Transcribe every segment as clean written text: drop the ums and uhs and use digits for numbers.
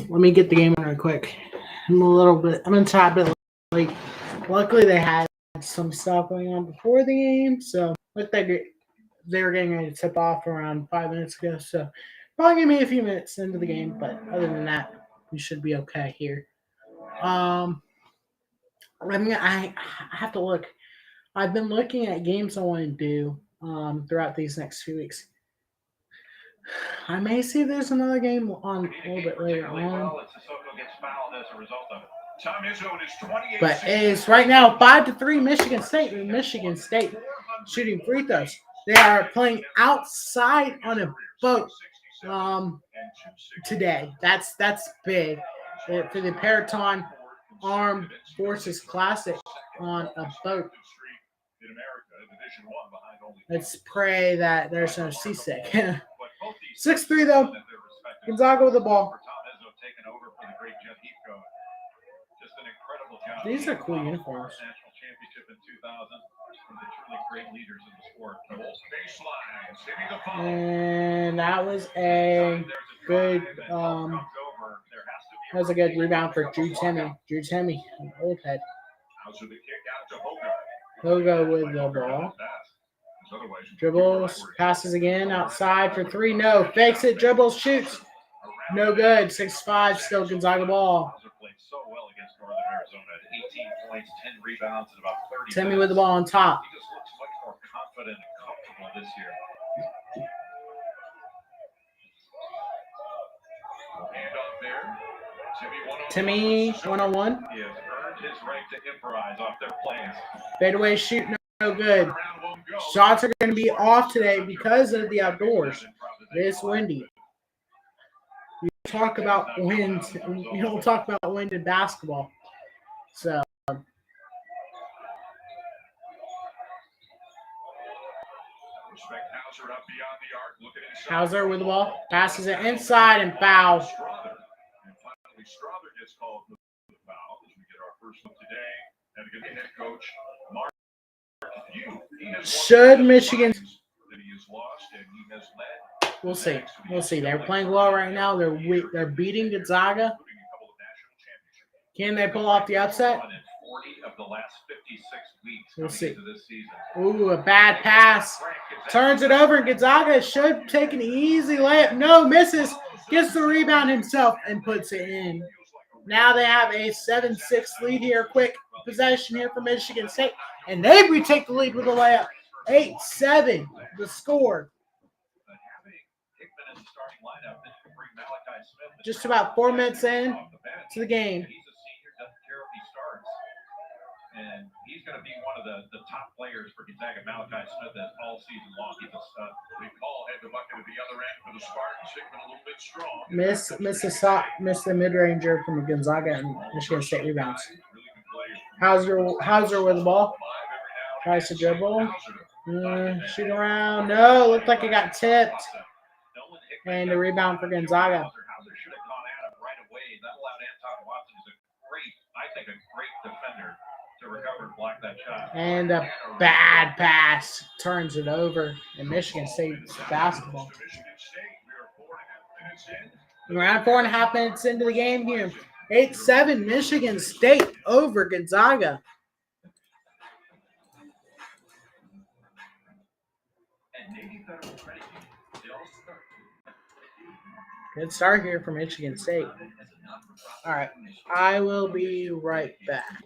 Let me get the game on real quick. I'm a tad bit late. Luckily, they had some stuff going on before the game, so looked like they were getting ready to tip off around 5 minutes ago. So probably give me a few minutes into the game, but other than that, we should be okay here. Um, I have to look. I've been looking at games I want to do throughout these next few weeks. I may see if there's another game on a little bit later on. But it is right now 5-3 Michigan State. Michigan State shooting free throws. They are playing outside on a boat today. That's big for the Paraton Armed Forces Classic on a boat. Let's pray that there's no seasick. 6-3 though. Gonzaga with the ball. These are cool uniforms. And that was a good rebound for Drew Timmy. Drew Timmy, an old head. Hogo with the ball. Dribbles, passes again, outside for three. No, fakes it, dribbles, shoots. No good. 6-5, still Gonzaga ball. Timmy with the ball on top. He just looks much more confident and comfortable this year. Timmy 1-on-1. He has earned his right to improvise off their plays. Fadeaway shoot, no good. Shots are going to be off today because of the outdoors. It's windy. You talk about wind. You don't talk about wind in basketball. So. Hauser with the ball. Passes it inside and foul. Strother gets called for the foul as we get our first look today. And again, head coach Mark should Michigan that he has lost and he has led. We'll see. We'll see. They're playing well right now. They're beating Gonzaga. Can they pull off the upset? We'll see. Ooh, a bad pass. Turns it over. Gonzaga should take an easy layup. No, misses. Gets the rebound himself and puts it in. Now they have a 7-6 lead here. Quick possession here for Michigan State. And they retake the lead with a layup. 8-7 the score. Just about 4 minutes in to the game. And he's going to be one of the top players for Gonzaga. Malachi Smith is all season long. He's a stud. We call head the bucket at the other end for the Spartans. Sigmund a little bit strong. Miss the mid-ranger from Gonzaga and Michigan State rebounds. Hauser with the ball. Tries to dribble. Shoot around. No, looked like it got tipped. And the rebound for Gonzaga. And a bad pass turns it over in Michigan State's basketball. Around 4.5 minutes into the game here. 8-7 Michigan State over Gonzaga. Good start here for Michigan State. All right, I will be right back.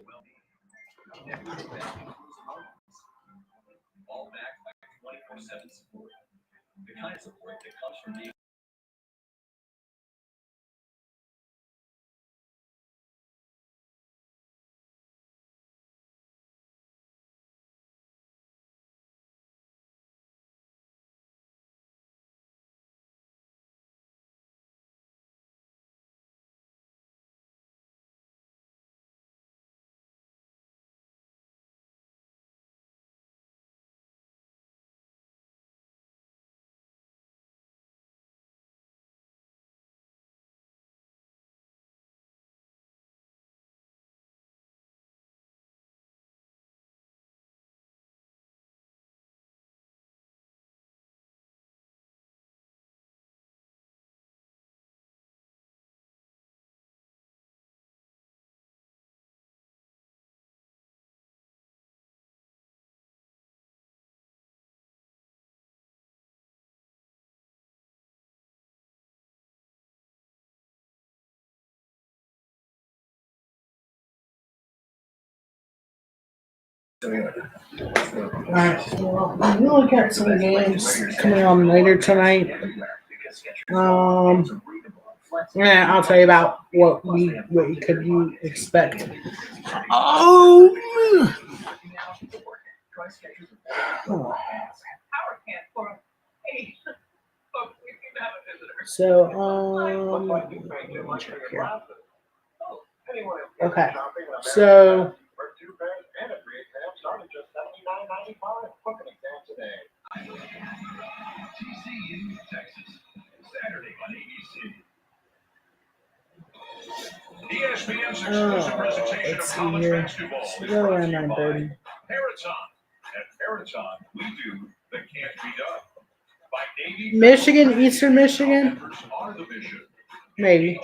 All backed by 24/7 support. The kind of support that comes from being Alright, so we look at some games coming on later tonight. Yeah, I'll tell you about what could you expect. Oh. So check here. Okay, so. Let's see here. Go around 9:30. Michigan, Eastern Michigan. Maybe.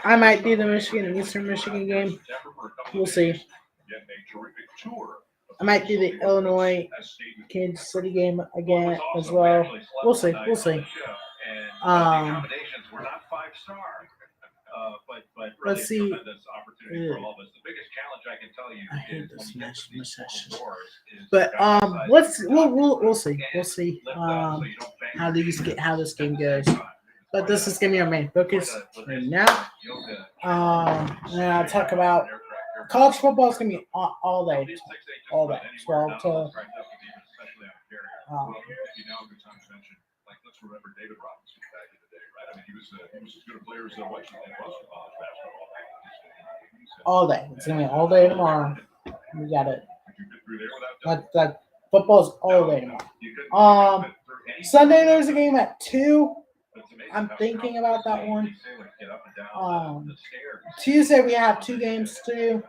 I might do the Michigan Eastern Michigan game. We'll see. I might do the Illinois Kansas City game again as well. We'll see. We'll see. Let's see. I hate this message. But we'll see. We'll see how this game goes. But this is gonna be our main focus right now. And I'll talk about college football is gonna be all day, 12 to. All day. It's gonna be all day tomorrow. We got it. That football's all day tomorrow. Sunday there's a game at 2. I'm thinking about that one. Tuesday we have 2 games to do.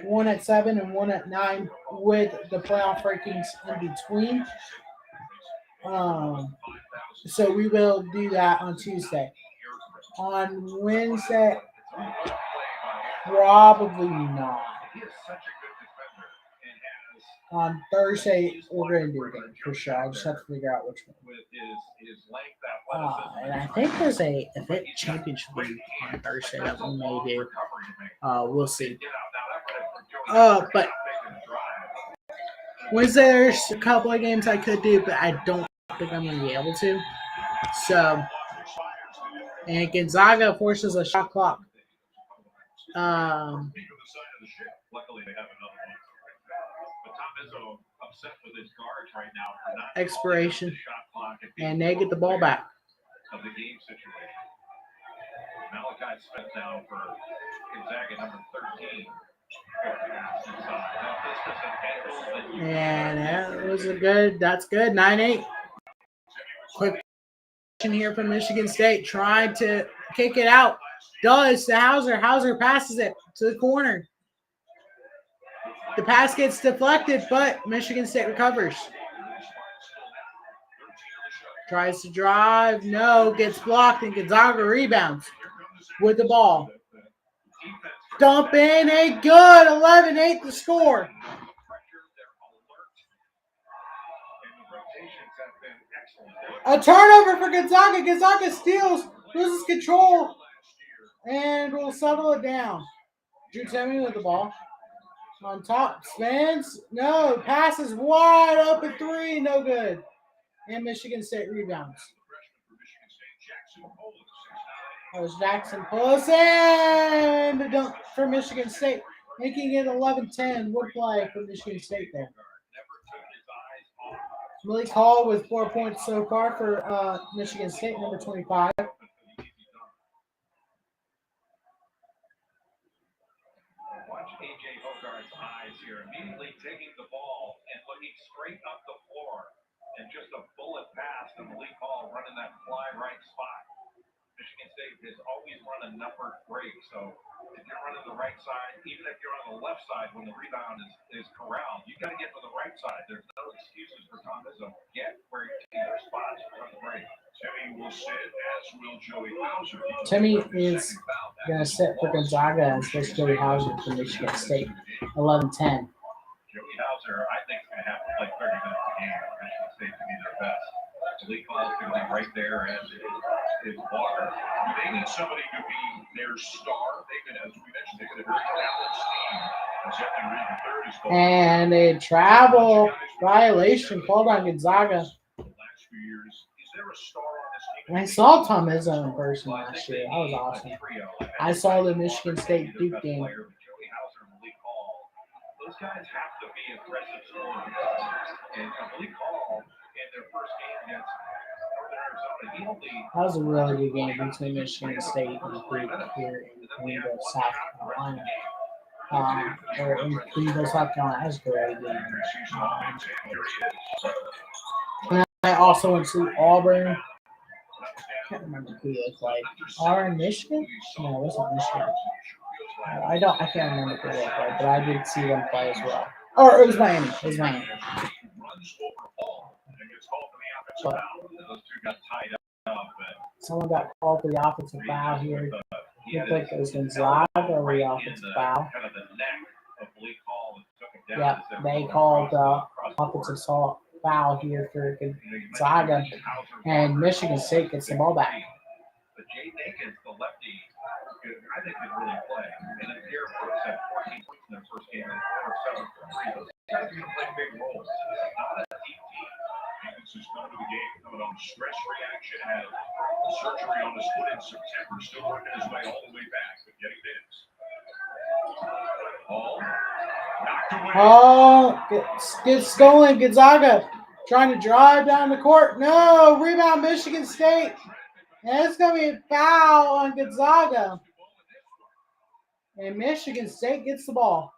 One at 7 and one at 9 with the playoff rankings in between. So we will do that on Tuesday. On Wednesday, probably not. On Thursday, we're going to do a game for sure. I just have to figure out which one. And I think there's a event championship league on Thursday that we may do. We'll see. But Wednesday, there's a couple of games I could do, but I don't think I'm going to be able to. So, and Gonzaga forces a shot clock. Expiration, and they get the ball back. Malachi Smith down for Gonzaga, number 13. And that was that's good. 9-8. Quick here from Michigan State, trying to kick it out. Does to Hauser. Hauser passes it to the corner. The pass gets deflected, but Michigan State recovers. Tries to drive. No, gets blocked, and Gonzaga rebounds with the ball. Dump in a good 11-8 to score. A turnover for Gonzaga. Gonzaga steals, loses control, and will settle it down. Drew Timmy with the ball. On top, spins. No, passes wide open 3, no good. And Michigan State rebounds. That was Jackson pulls in the dunk for Michigan State, making it 11-10. Wood play for Michigan State there. Malik Hall with 4 points so far for Michigan State, number 25. Watch AJ Hogarth's eyes here, immediately taking the ball and looking straight up the floor. And just a bullet pass to Malik Hall running that fly right spot. Michigan State has always run a numbered break. So if you're running the right side, even if you're on the left side when the rebound is corralled, you got to get to the right side. There's no excuses for Tom Izzo. Get where your spots from the break. Timmy will sit, as will Joey Hauser. Timmy is going to sit for Gonzaga as does Joey Hauser for Michigan State. 11-10. Joey Hauser, I think, is going to have to play 30 minutes a game for Michigan State to be their best. Malik Hall is going to be right there as They need somebody to be their star. As we mentioned, they've been a very balanced team. And a travel violation called on Gonzaga. And I saw Tom Izzo in person last year. That was awesome. I saw the Michigan State Duke game. Those guys have to be impressive scorers. And Malik Hall in their first game against Northern Arizona, that was a really good game between Michigan State and Duke here in Greenville, South Carolina. Or in Greenville, South Carolina. That was a great game. And I also went to Auburn. I can't remember who they played. Auburn, Michigan? No, it wasn't Michigan. I can't remember who they played, but I did see them play as well. Or it was Miami. But someone got called for the offensive foul here. Looked like it was Gonzaga or the offensive foul. Yeah, they called offensive foul here for Gonzaga, and Michigan State gets the ball back. But Jay Nakins, the lefty, I think could really play. And then Pierre Brooks had 14 points in their first game and 7 for 3. Those guys are going to play big roles. Not a deep team. Nakins has come to the game coming on stress reaction, had surgery on his foot in September, still working his way all the way back, but getting minutes. Gets stolen. Gonzaga trying to drive down the court. No, rebound Michigan State. And it's going to be a foul on Gonzaga. And Michigan State gets the ball.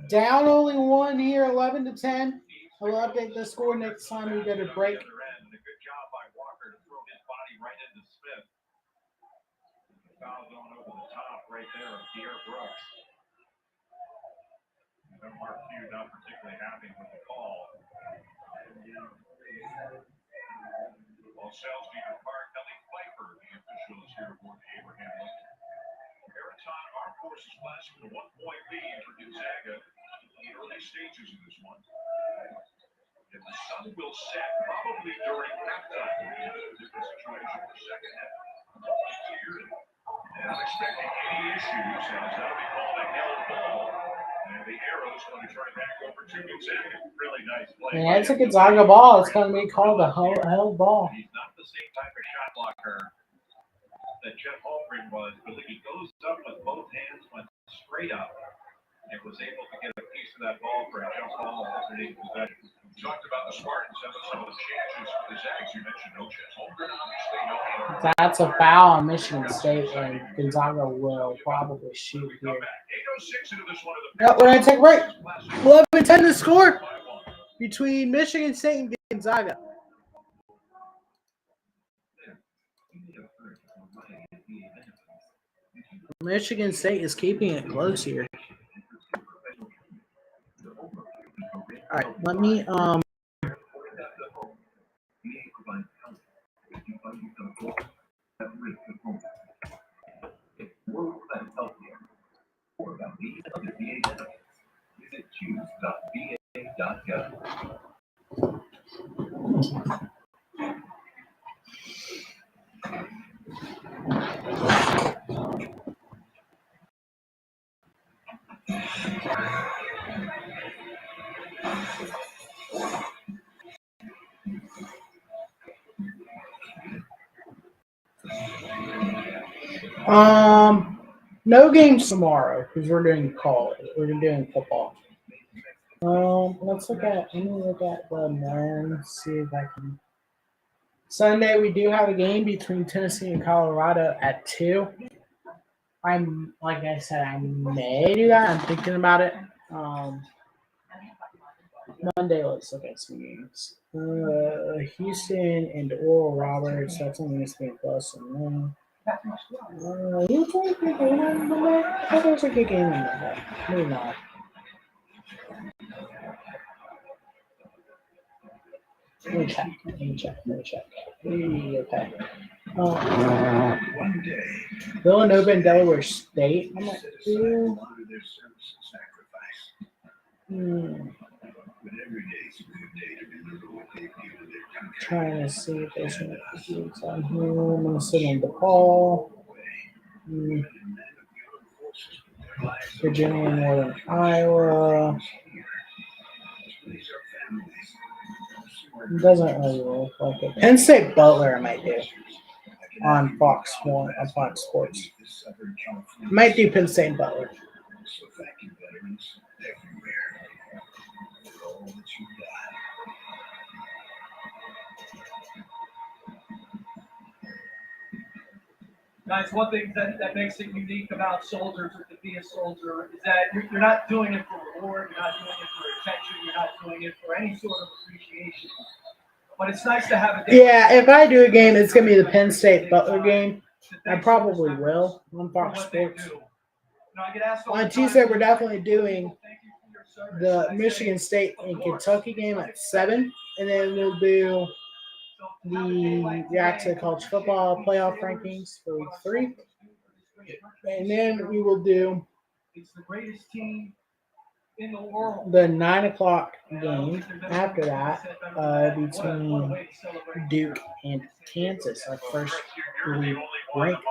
Down only one here, 11-10. I'll update the score next time we go to break. Good job by Walker to throw his body right into Smith. Foul going over the top right there of Pierre Brooks. Mark Few not particularly happy with the call. Selsby required Kelly Pfeiffer, the officials here aboard the Abraham Lincoln. Marathon Armed Forces last with a 1-point lead for Gonzaga in the early stages of this one. And the sun will set probably during halftime. Different situation for second half. Here, and not expecting any issues, as that'll be called a held ball. And the arrow's going to turn it back over to Gonzaga. Really nice play. Yeah, it's a Gonzaga ball. It's going to be called a held ball. He's not the same type of shot blocker that Jeff Holmgren was, but he goes up with both hands, went straight up, and was able to get a piece of that ball for a jump ball underneath possession. We talked about the Spartans having some of the changes for the Zags. You mentioned no chance. Holmgren obviously no. That's a foul on Michigan State, and Gonzaga will probably shoot here. Yep, we're going to take a break. 11-10 to score between Michigan State and Gonzaga. Michigan State is keeping it close here. All right, let me no games tomorrow because we're doing college. We're doing football. Let me look at the men. See if I can. Sunday we do have a game between Tennessee and Colorado at 2. Like I said, I may do that. I'm thinking about it. Monday, let's look at some games. Houston and Oral Roberts. That's only going to be close. Usually a good game on Monday. I thought it was a good game on Monday. Maybe not. Let me check. Okay. Villanova and Delaware State. I'm like, Trying to see if there's any games on here. I'm going to sit in DePaul. Virginia, Northern Iowa. It doesn't really look like it. Penn State Butler I might do on Fox Sports. Might do Penn State Butler. Guys, one thing that makes it unique about soldiers or to be a soldier is that you're not doing it for reward, you're not doing it for attention, you're not doing it for any sort of appreciation. But it's nice to have a day. Yeah, if I do a game, it's going to be the Penn State Butler game. I probably will on Fox Sports. On Tuesday, we're definitely doing the Michigan State and Kentucky game at 7. And then we'll do the react to the college football playoff rankings for week 3. And then we will do the greatest team in the world. The 9 o'clock game after that between Duke and Kansas, our first really ranked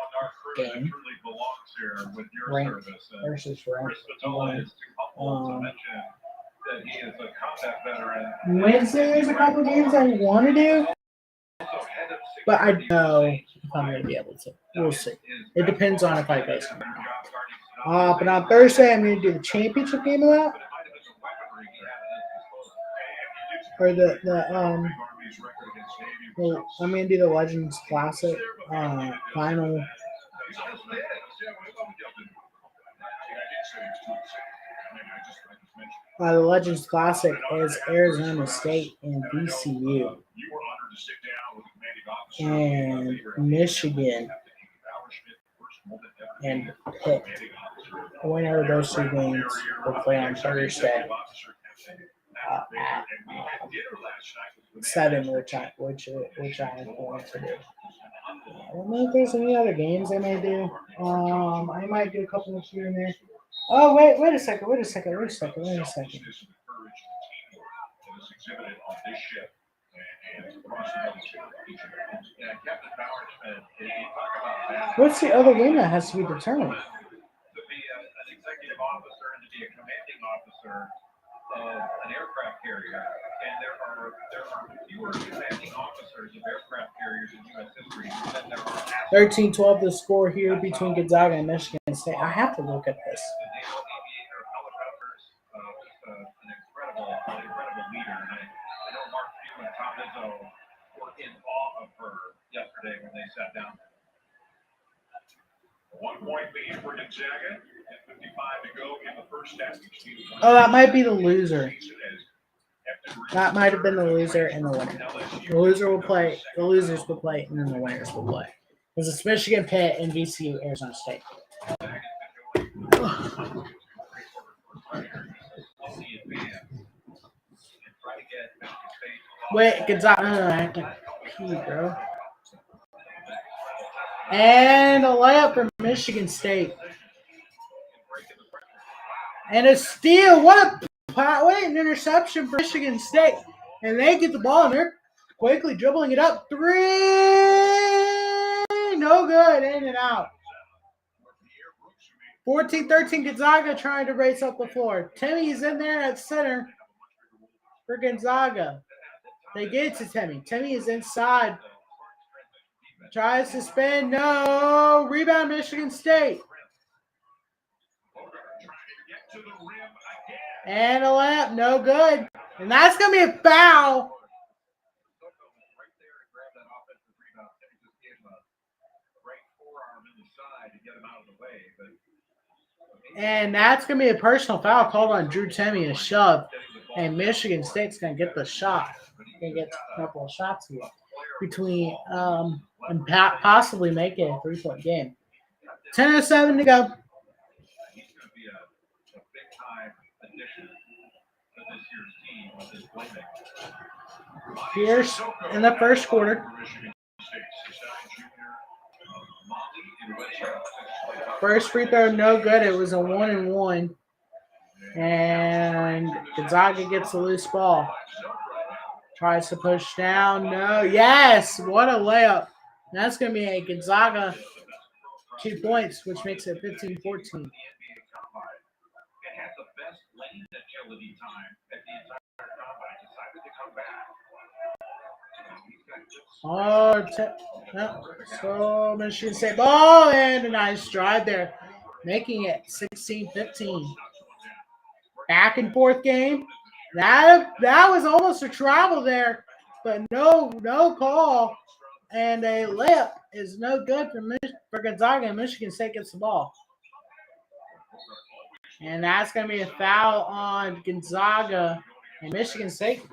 game. Ranked versus ranked. Wednesday, there's a couple games I want to do, but I don't know if I'm going to be able to. We'll see. It depends on if I go somewhere. But on Thursday, I'm going to do the championship game of that. Or I'm going to do the Legends Classic final. The Legends Classic is Arizona State and VCU. And Michigan and Pitt. Winner of those 2 games will play on Thursday at 7, which I am going to do. I don't know if there's any other games I may do. I might do a couple of here and there. Oh, wait a second. What's the other game that has to be determined? To be an executive officer and to be a commanding officer of an aircraft carrier, and there are fewer commanding officers of aircraft carriers in U.S. history than there are. 13-12 the score here between Gonzaga and Michigan State. I have to look at this. The naval aviator helicopters, an incredible leader. And I know Mark Few and Tom Izzo were in awe of her yesterday when they sat down. 1-point lead for Gonzaga and 55 to go in the first half. Oh, that might be the loser. That might have been the loser and the winner. The losers will play, and then the winners will play. Because it's Michigan, Pitt, and VCU, Arizona State. Wait, Gonzaga. I have to pee, bro. And a layup for Michigan State. And a steal. What an interception for Michigan State. And they get the ball, and they're quickly dribbling it up. 3. No good. In and out. 14-13 Gonzaga trying to race up the floor. Timmy's in there at center for Gonzaga. They get it to Timmy. Timmy is inside. Tries to spin. No. Rebound Michigan State. And a layup. No good. And that's going to be a foul. And that's going to be a personal foul called on Drew Timme, a shove. And Michigan State's going to get the shot. Going to get a couple of shots here between and possibly make it a 3-point game. 10-7 to go. He's going to be a big-time addition to this year's team with his playmaking. Here's in the first quarter. First free throw, no good. It was a 1-and-1. And Gonzaga gets a loose ball. Tries to push down. No. Yes. What a layup. That's going to be a Gonzaga 2 points, which makes it 15-14. Oh, no. So Michigan State ball and a nice drive there, making it 16-15. Back and forth game. That was almost a travel there, but no call, and a layup is no good for Gonzaga. And Michigan State gets the ball, and that's going to be a foul on Gonzaga and Michigan State.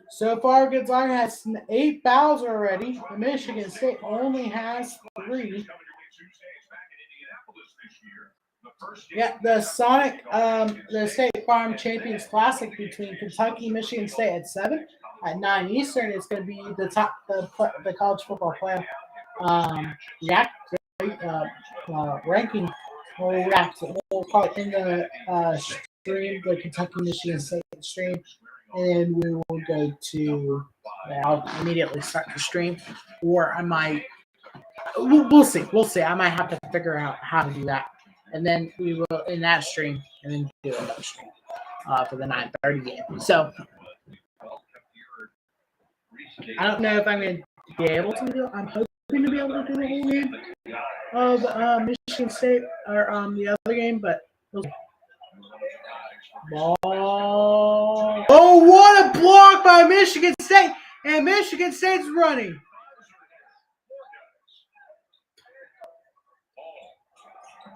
So far, Gonzaga has 8 fouls already. And Michigan State only has 3. Yeah, the State Farm Champions Classic between Kentucky and Michigan State at 7. At 9 Eastern, it's going to be the college football playoff ranking. We'll call it in the stream, the Kentucky Michigan State stream, and we will go to. I'll immediately start the stream, or I might. We'll see. We'll see. I might have to figure out how to do that. And then we will in that stream, and then do another stream for the 9:30 game. So I don't know if I'm going to be able to do it. I'm hoping to be able to do the whole game of Michigan State or the other game, but we'll see. Ball. Oh, what a block by Michigan State! And Michigan State's running.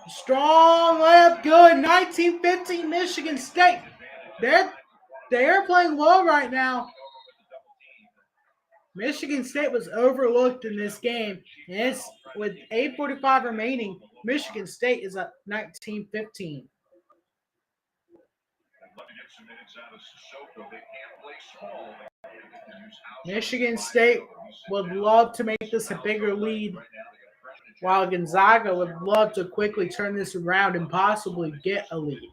Strong layup, good. 19-15 Michigan State. They're playing well right now. Michigan State was overlooked in this game, and it's with 8:45 remaining. Michigan State is up 19-15. Michigan State would love to make this a bigger lead, while Gonzaga would love to quickly turn this around and possibly get a lead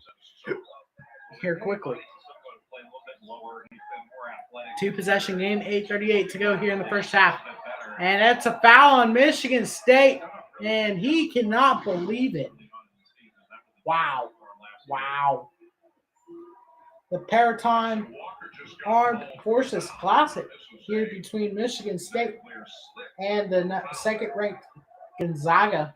here quickly. 2-possession game, 8:38 to go here in the first half. And that's a foul on Michigan State, and he cannot believe it. Wow. The Paratime Armed Forces Classic here between Michigan State and the second-ranked Gonzaga.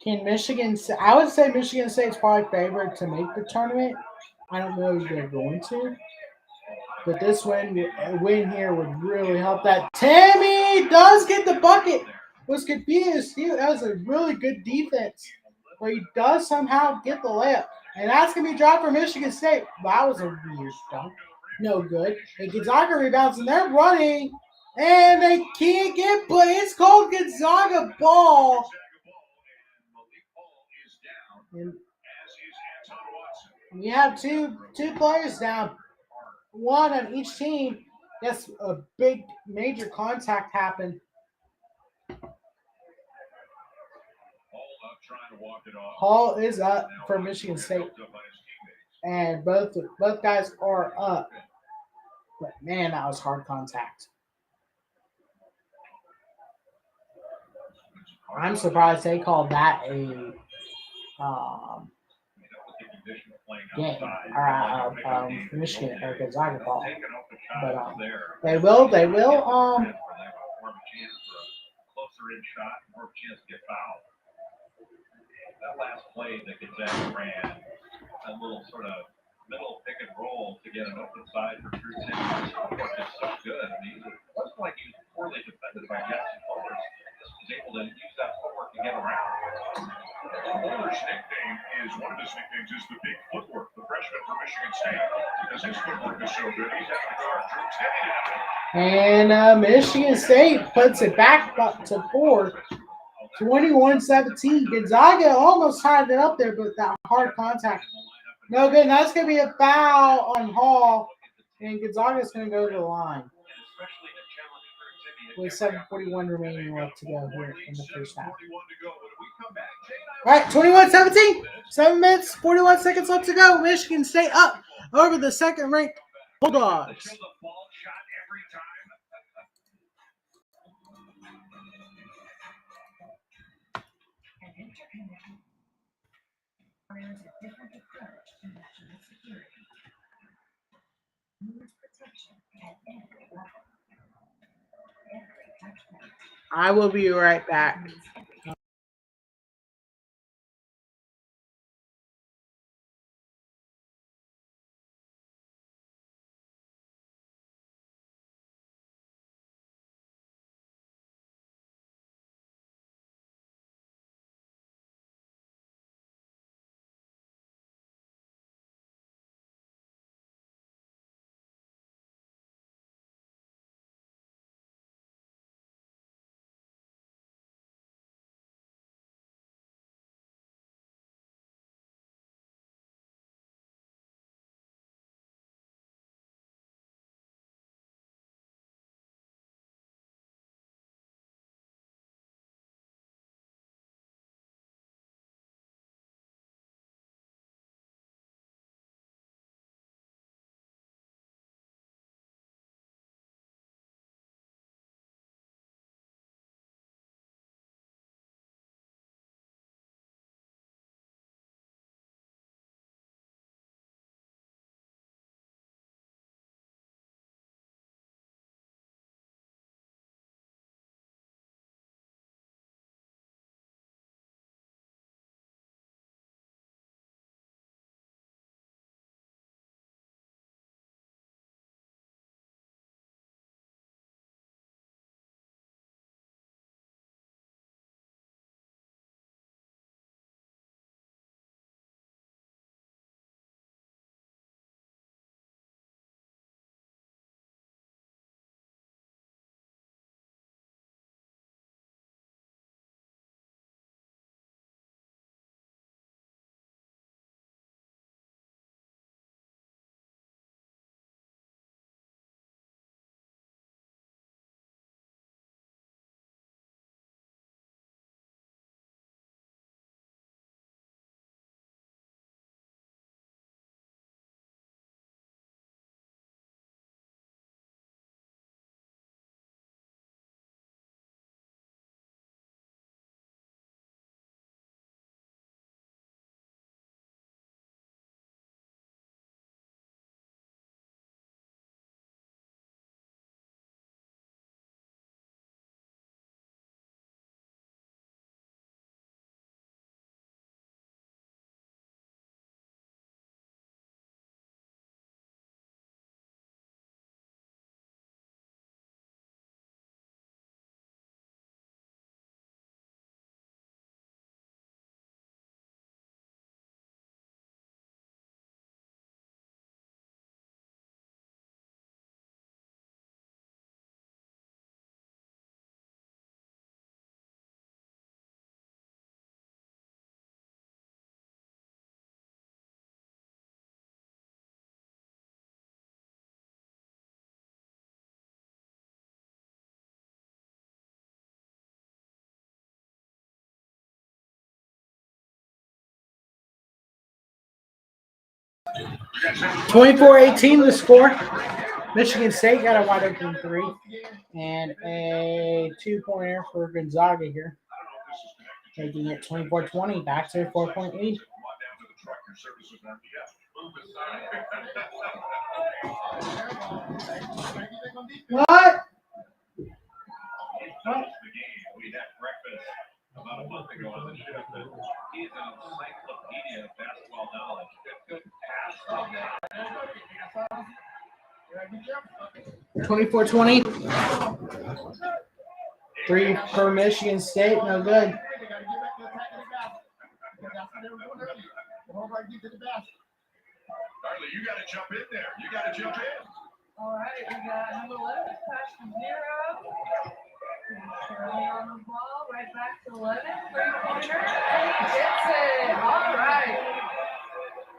Can Michigan? I would say Michigan State's probably favored to make the tournament. I don't know if they're going to, but this win here would really help. That Tammy does get the bucket. Was confused. That was a really good defense, but he does somehow get the layup, and that's gonna be dropped for Michigan State. That was a weird dunk. No good. And Gonzaga rebounds, and they're running, and they can't get. But it's called Gonzaga ball. And we have two players down, one on each team. Yes, a big major contact happened. Hall is up for Michigan State, and both guys are up. But man, that was hard contact. I'm surprised they called that a game or Michigan or Gonzaga ball. But they will. That last play that Gonzaga ran, that little sort of middle pick and roll to get an open side for Drew Timmons. Footwork is so good. I mean, it wasn't like he was poorly defended by Jackson Bowers. Just was able to use that footwork to get around. Bowler's nickname is one of his nicknames is the Big Footwork, the freshman from Michigan State, because his footwork is so good. He's having to guard Drew Timmons. And Michigan State puts it back up to 4. 21-17. Gonzaga almost tied it up there, but that hard contact. No good. That's going to be a foul on Hall, and Gonzaga's going to go to the line. with 7:41 remaining left to go here in the first half. All right, 21-17. 7 minutes, 41 seconds left to go. Michigan State up over the second-ranked Bulldogs. I will be right back. (24-18) the score. Michigan State got a wide open three and a 2-pointer for Gonzaga here, making it 24-20. Back to a 4-point lead. What? We had breakfast about a month ago on the show. He's an encyclopedia of basketball knowledge. Good 24-20. 3 for Michigan State, no good. Darley, you got to jump in there. You got to jump in. All right, we got number 11, pass to 0. Shirley on the ball, right back to 11, three-pointer, and he gets it. All right.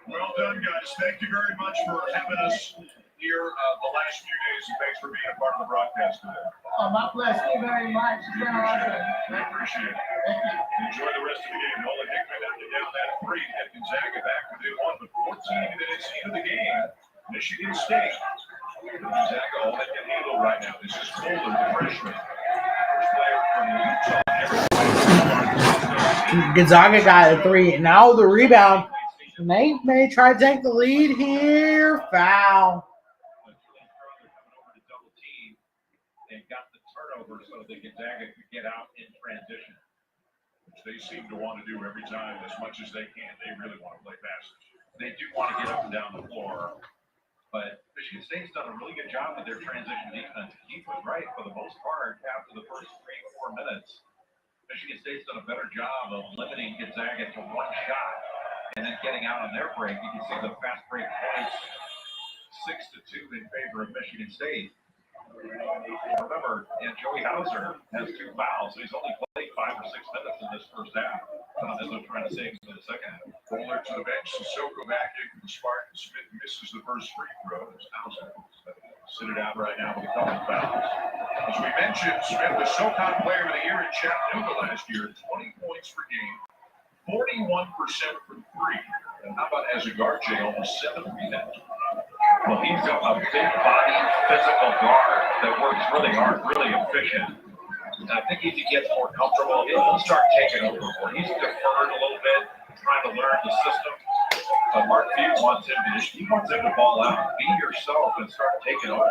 Well done, guys. Thank you very much for having us here the last few days. Thanks for being a part of the broadcast today. Oh, my pleasure. Thank you very much. It's been awesome. We appreciate it. Thank you. Enjoy the rest of the game. Nolan Hickman knocking down that three. Get Gonzaga back within one, but 14 minutes into the game. Michigan State. Gonzaga all they can handle right now. This is Fuller, the freshman. First player from Utah. Gonzaga got a three. Now the rebound. They may try to take the lead here. Foul. And got the turnover so that Gonzaga could get out in transition, which they seem to want to do every time as much as they can. They really want to play fast. They do want to get up and down the floor, but Michigan State's done a really good job with their transition defense. Keith was right for the most part after the first 3-4 minutes. Michigan State's done a better job of limiting Gonzaga to one shot and then getting out on their break. You can see the fast break points 6-2 in favor of Michigan State. Remember, Joey Hauser has 2 fouls. He's only played 5 or 6 minutes in this first half. As they're trying to save him for the second half. Fuller to the bench. Sissoko back in from the Spartan. Smith misses the first free throw. Hauser sit it out right now with a couple of fouls. As we mentioned, Smith was SoCon Player of the Year in Chattanooga last year. 20 points per game. 41% from three. And how about as a guard, Jay, almost 7 rebounds? Well, he's got a big body, physical guard that works really hard, really efficient. And I think if he gets more comfortable, he'll start taking over more. He's deferred a little bit, trying to learn the system. But Mark Few wants him to ball out, be yourself, and start taking over.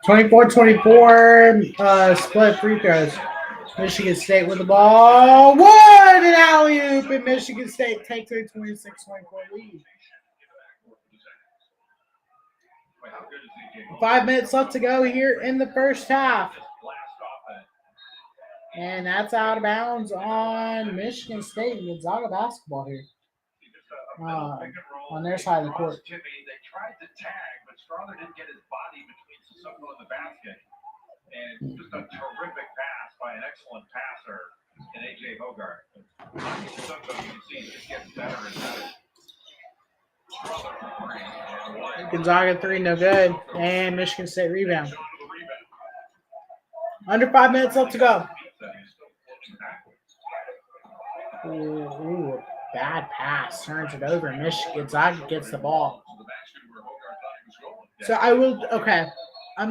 24-24, split free throws. Michigan State with the ball. What an alley-oop, and Michigan State takes a 26-24 lead. 5 minutes left to go here in the first half. And that's out of bounds on Michigan State and Gonzaga basketball here. On their side of the court. They tried to tag, but Strother didn't get his body between Sissoko and the basket. And just a terrific pass by an excellent passer in A.J. Bogart. Sissoko, you can see, just gets better and better. Gonzaga 3, no good. And Michigan State rebound. Under 5 minutes left to go. Ooh, bad pass. Turns it over. Gonzaga gets the ball. So I'm going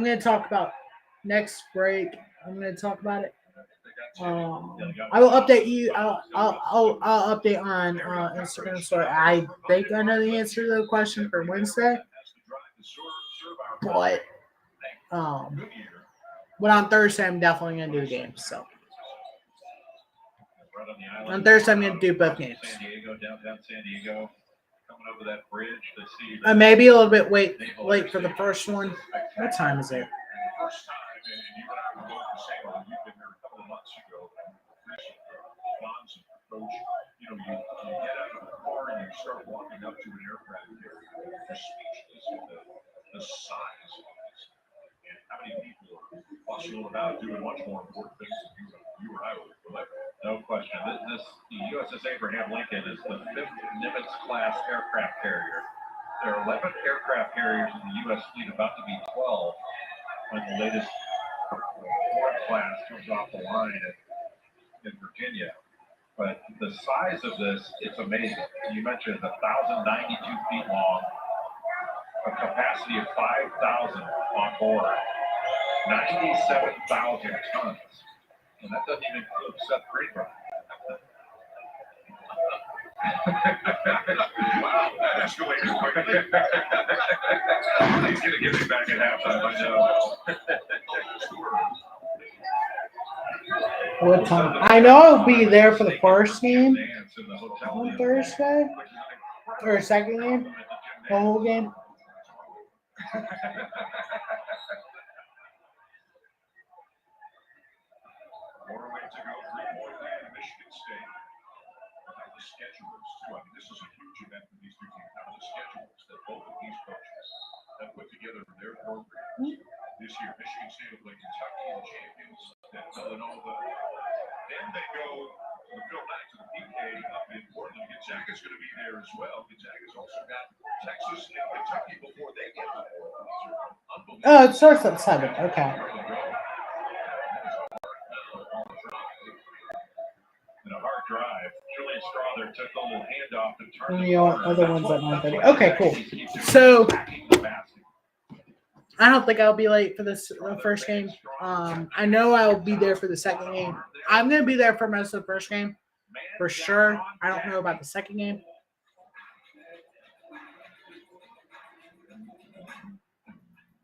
to talk about next break. I'm going to talk about it. I will update you. I'll update on Instagram story. I think I know the answer to the question for Wednesday, but on Thursday I'm definitely gonna do the games. So on Thursday I'm gonna do both games. Downtown San Diego, coming over that bridge to see. Maybe a little bit late for the first one. What time is it? First time, and you and I were both the same when you've been here a couple of months ago. Coach, you get out of the car and you start walking up to an aircraft carrier. You're speechless with the size of this and how many people are hustling about doing much more important things than you or I would. No question. The USS Abraham Lincoln is the 5th Nimitz-class aircraft carrier. There are 11 aircraft carriers in the U.S. fleet, about to be 12, when the latest Ford class comes off the line in Virginia. But the size of this, it's amazing. You mentioned 1,092 feet long, a capacity of 5,000 on board, 97,000 tons. And that doesn't even include Seth Greenberg. Wow, that escalated quickly. He's going to get me back at halftime, I know. What time? I know I'll be there for the first game on Thursday. Or second game. The whole game. More way to go, 3-point lead in Michigan State. How the schedulers, too. I mean, this is a huge event for these two teams. How the schedulers that both of these coaches have put together for their programs this year. Michigan State will play Kentucky, the champions, and Villanova. Then they go to Phil back to the PK up in Portland. Gonzaga's going to be there as well. Gonzaga's also got Texas and Kentucky before they get to Portland. Oh, it starts at 7. Okay. In a hard drive, Julian Strother took the little handoff and turned And the the corner. other one's at 9:30. Okay, cool. So I don't think I'll be late for this first game. I know I'll be there for the second game. I'm gonna be there for most of the first game for sure. I don't know about the second game.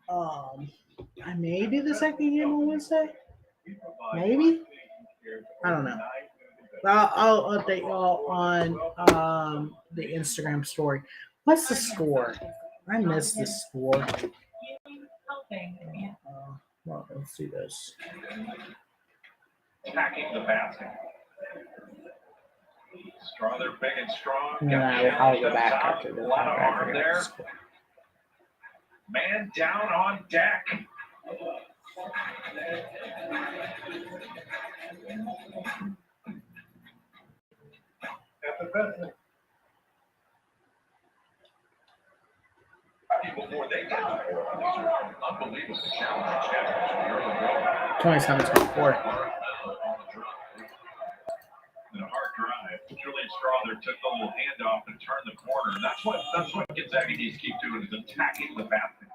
I may do the second game on Wednesday. Maybe. I don't know. I'll update y'all on the Instagram story. What's the score? I missed the score. Well, let's see this. Attacking the basket. Strother big and strong. No, I'll go back after this. A lot of arm there. Man down on deck. At the best. Before they get to Portland, unbelievable challenge schedules in the early going. 27-24. In a hard drive, Julian Strother took the little handoff and turned the corner. And that's what Gonzaga needs to keep doing is attacking the basket.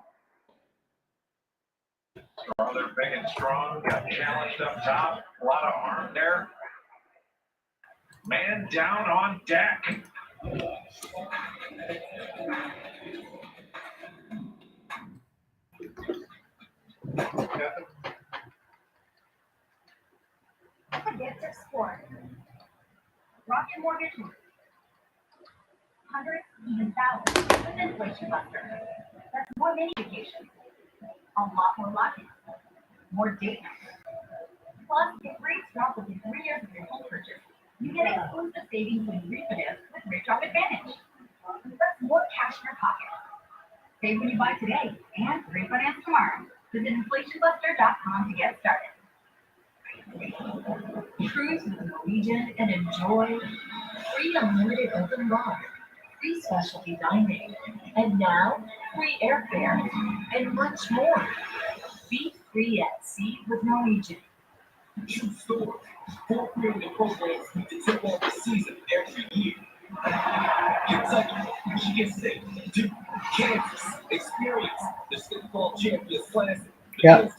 Strother big and strong, got challenged up top, a lot of arm there. Man down on deck. Forget your sport. Rock your mortgage. Hundreds, even thousands with Inflation Buster. That's more mini vacations. A lot more lucky. More date nights. Plus, if rates drop within 3 years of your home purchase, you get exclusive savings when you refinance with Rate Drop Advantage. That's more cash in your pocket. Save when you buy today and refinance tomorrow. Visit inflationbuster.com to get started. Cruise with Norwegian and enjoy free unlimited open bar, free specialty dining, and now free airfare and much more. Be free at sea with Norwegian. True story. 4 premium programs to tip off the season every year. Kentucky, Michigan State, Duke, Kansas. Experience the State Ball Champions Classic. Yep.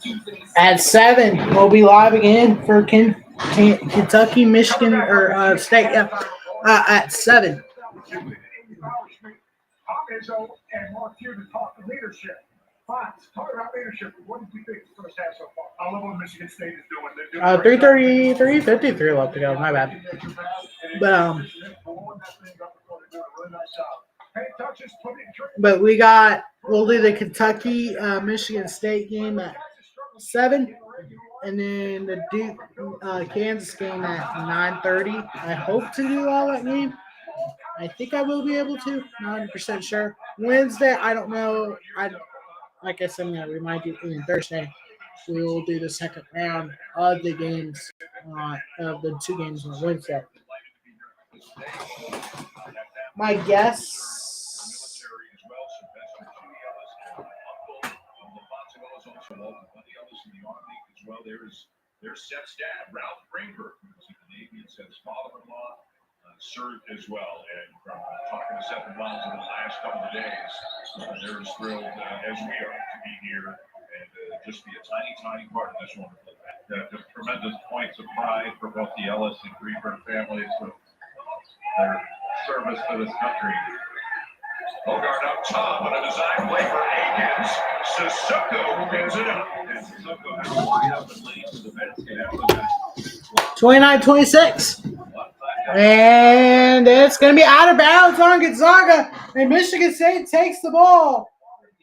At 7, we'll be live again for Kentucky, Michigan, or State. Yeah. At 7. I'm Izzo and Mark here to talk leadership. Fox, talk about leadership. What did you think the first half so far? I love what Michigan State is doing. 3:33 left to go. My bad. But we'll do the Kentucky Michigan State game at 7, and then the Duke Kansas game at 9:30. I hope to do all that game. I think I will be able to. Not 100% sure. Wednesday, I don't know. Like I said, I'm going to remind you, Thursday, we will do the second round of the games, of the 2 games on Wednesday. My guess. Their Seth's dad, Ralph Greenberg, who's in the Navy, and Seth's father-in-law, served as well. And from talking to Seth and Miles in the last couple of days, they're as thrilled as we are to be here and just be a tiny part of this wonderful event. Just tremendous points of pride for both the Ellis and Greenberg families with their service to this country. Bogart up top on a design play for Akins. Sissoko pins it up. And Sissoko has to bring up and lead to the basket after that. 29-26. And it's going to be out of bounds on Gonzaga. And Michigan State takes the ball.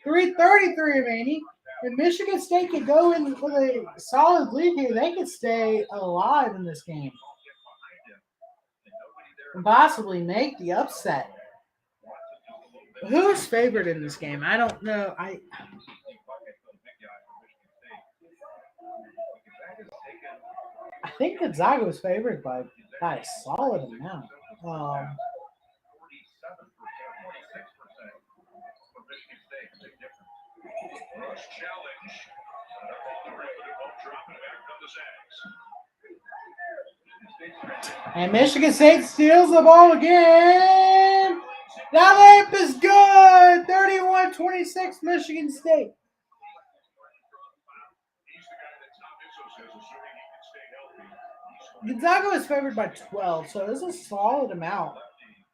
3:33 remaining. If Michigan State could go in with a solid lead here, they could stay alive in this game. And possibly make the upset. Who is favored in this game? I don't know. I think Gonzaga was favored by by a solid amount. 47%, 46% for Michigan State. Big difference. Rush challenge. The rim, but it won't drop it back from the Zags. And Michigan State steals the ball again. That layup is good. 31-26, Michigan State. He's the guy that Tom Izzo says, assuming he can stay healthy. Gonzaga was favored by 12, so this is a solid amount.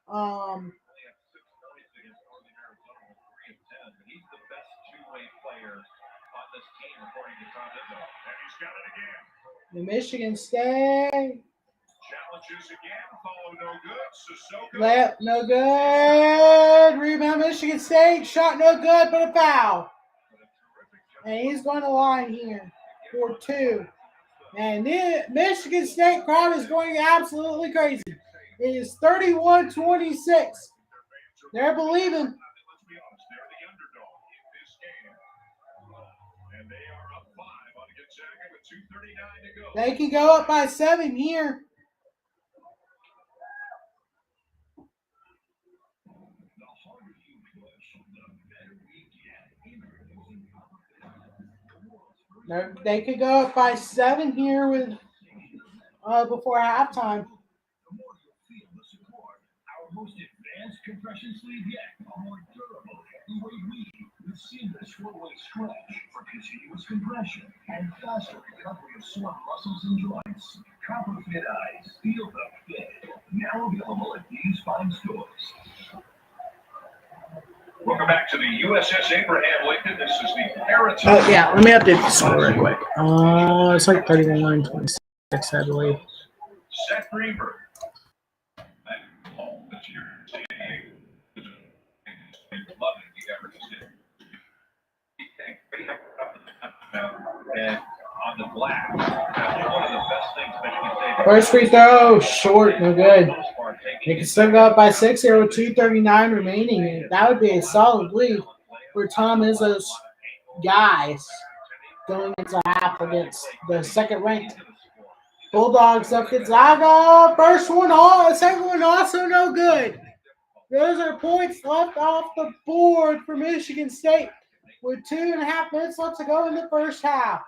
Only had 6 points against Northern Arizona with 3 of 10. But he's the best two-way player on this team, according to Tom Izzo. And he's got it again. The Michigan State Challenges again. Follow no good. Sissoko. layup no good. Rebound Michigan State. Shot no good, but a foul. And he's going to line here for 2. And the Michigan State crowd is going absolutely crazy. It is 31-26. They're believing. Let's be honest, they're the underdog in this game. And they are up 5 on Gonzaga with 2:39 to go. They can go up by 7 here. The harder you push, the better we get. They could go up by 7 here with before halftime. The more you feel the support, our most advanced compression sleeve yet, a more durable heavyweight weave with seamless four-way stretch for continuous compression and faster recovery of sore muscles and joints. Copper Fit Eyes, feel the fit. Now available at these fine stores. Welcome back to the USS Abraham Lincoln. This is the Parrots. Oh, yeah, let me update the score real quick. It's like 31-26, I believe. Seth Greenberg. Home this year. Loving the averages here. And on the glass, that's one of the best things Michigan State. First free throw, short, no good. They can still go up by 6 here with 2:39 remaining. That would be a solid lead for Tom Izzo's guys going into half against the second-ranked Bulldogs of Gonzaga. First one, second one also no good. Those are points left off the board for Michigan State with 2.5 minutes left to go in the first half.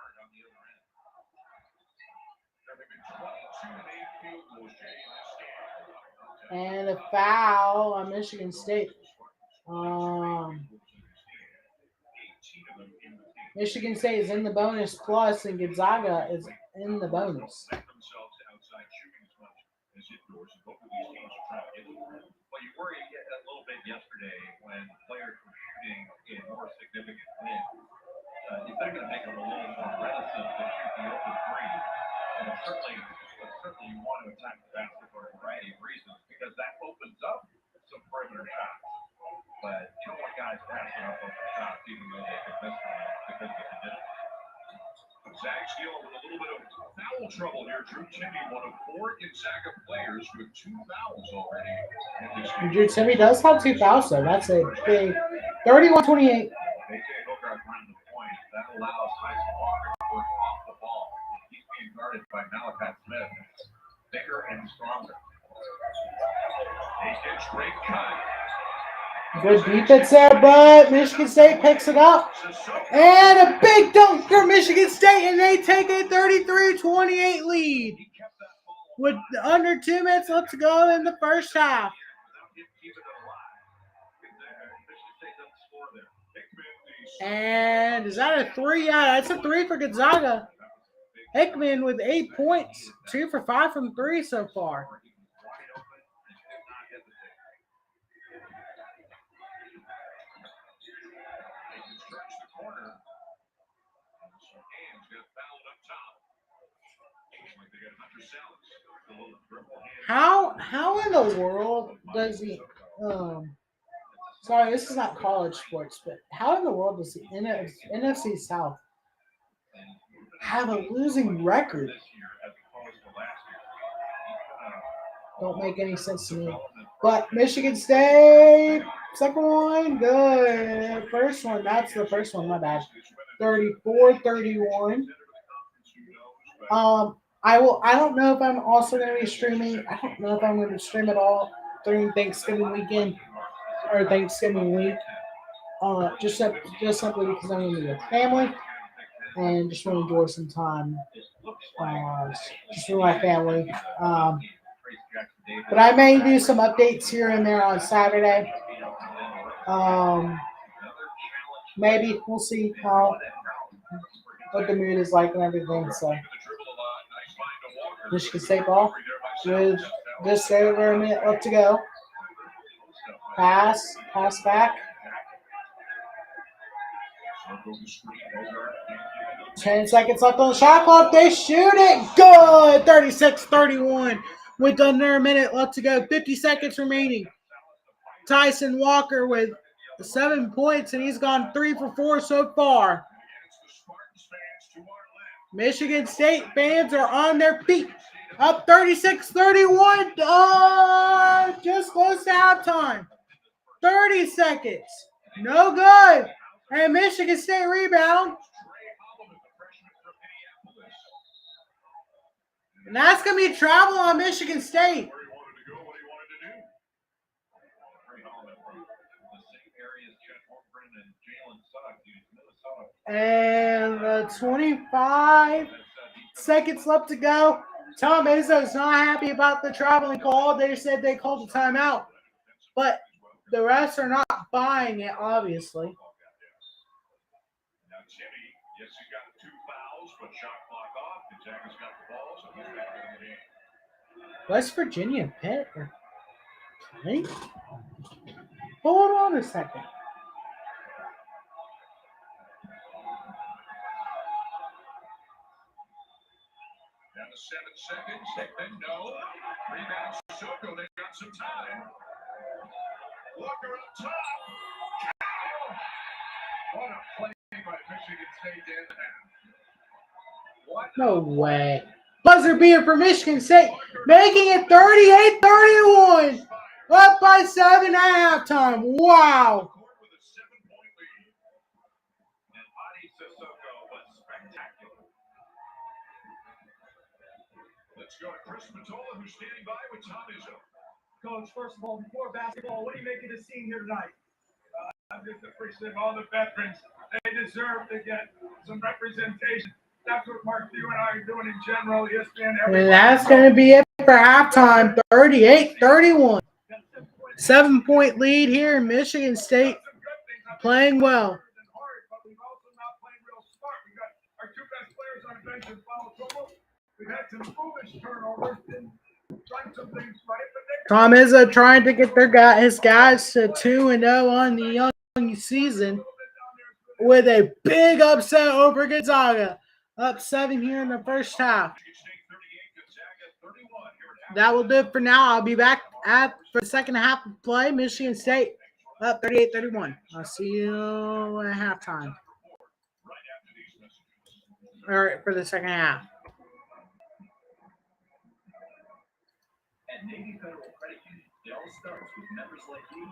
And a foul on Michigan State. Michigan State is in the bonus plus, and Gonzaga is in the bonus. Well, you worry a little bit yesterday when players were shooting in more significant wins. Is that going to make them a little more reticent to shoot the open three? And certainly you want to attack the basket for a variety of reasons because that opens up some perimeter shots. But you don't want guys passing up open shots even though they could miss them because of the conditions. Zags dealing with a little bit of foul trouble here. Drew Timmy, one of 4 Gonzaga players with 2 fouls already in this game. Drew Timmy does have 2 fouls, so that's a big 31-28. AJ Hooker running the point. That allows Tyson Walker to work off the ball. He's being guarded by Malachi Smith. Bigger and stronger. A straight cut. Good defense there, but Michigan State picks it up. And a big dunk for Michigan State, and they take a 33-28 lead with under 2 minutes left to go in the first half. And is that a 3? Yeah, that's a 3 for Gonzaga. Hickman with 8 points, 2 for 5 from 3 so far. How in the world does he sorry, this is not college sports, but how in the world does the NFC South have a losing record? Don't make any sense to me. But Michigan State, second one, good. First one, that's the first one, my bad. 34-31. I will. I don't know if I'm also going to be streaming. I don't know if I'm going to stream at all during Thanksgiving weekend or Thanksgiving week. Just simply because I'm going to be with family and just want to enjoy some time, just with my family. But I may do some updates here and there on Saturday. Maybe we'll see how what the mood is like and everything. So Michigan State ball with just over a minute left to go. Pass back. 10 seconds left on the shot clock. They shoot it. Good. 36-31 with under a minute left to go. 50 seconds remaining. Tyson Walker with 7 points, and he's gone 3 for 4 so far. Michigan State fans are on their feet. Up 36-31. Just close to halftime. 30 seconds. No good. And Michigan State rebound. And that's going to be travel on Michigan State. And 25 seconds left to go. Tom Izzo is not happy about the traveling call. They said they called a timeout. But the refs are not buying it, obviously. Now, Timmy, yes, he got 2 fouls, but shot clock off. Gonzaga's got the ball, so he's back in the game. West Virginia Pitt? Okay. Hold on a second. Down to 7 seconds. Hickman, no. Rebound, Sissoko. They've got some time. Walker up top. What a play by Michigan State to end the half. No way. Buzzer beater for Michigan State, making it 38-31. Up by 7 at halftime. Wow. With a 7-point lead. And Adi Sissoko was spectacular. Let's go to Chris Matola, who's standing by with Tom Izzo. Coach, first of all, before basketball, what do you make of the scene here tonight? I'm just appreciative of all the veterans. They deserve to get some representation. That's what Mark, you and I are doing in general. ESPN, And that's going to be it for halftime. 38-31. 7-point lead here in Michigan State. Playing well. Our 2 best players on the bench in foul trouble. We've had some foolish turnovers and done some things right. Tom Izzo trying to get his guys to 2-0 on the young season with a big upset over Gonzaga. Up 7 here in the first half. That will do it for now. I'll be back for the second half of play. Michigan State up 38-31. I'll see you at halftime. All right, for the second half. At Navy Federal Credit Union, it all starts with members like you.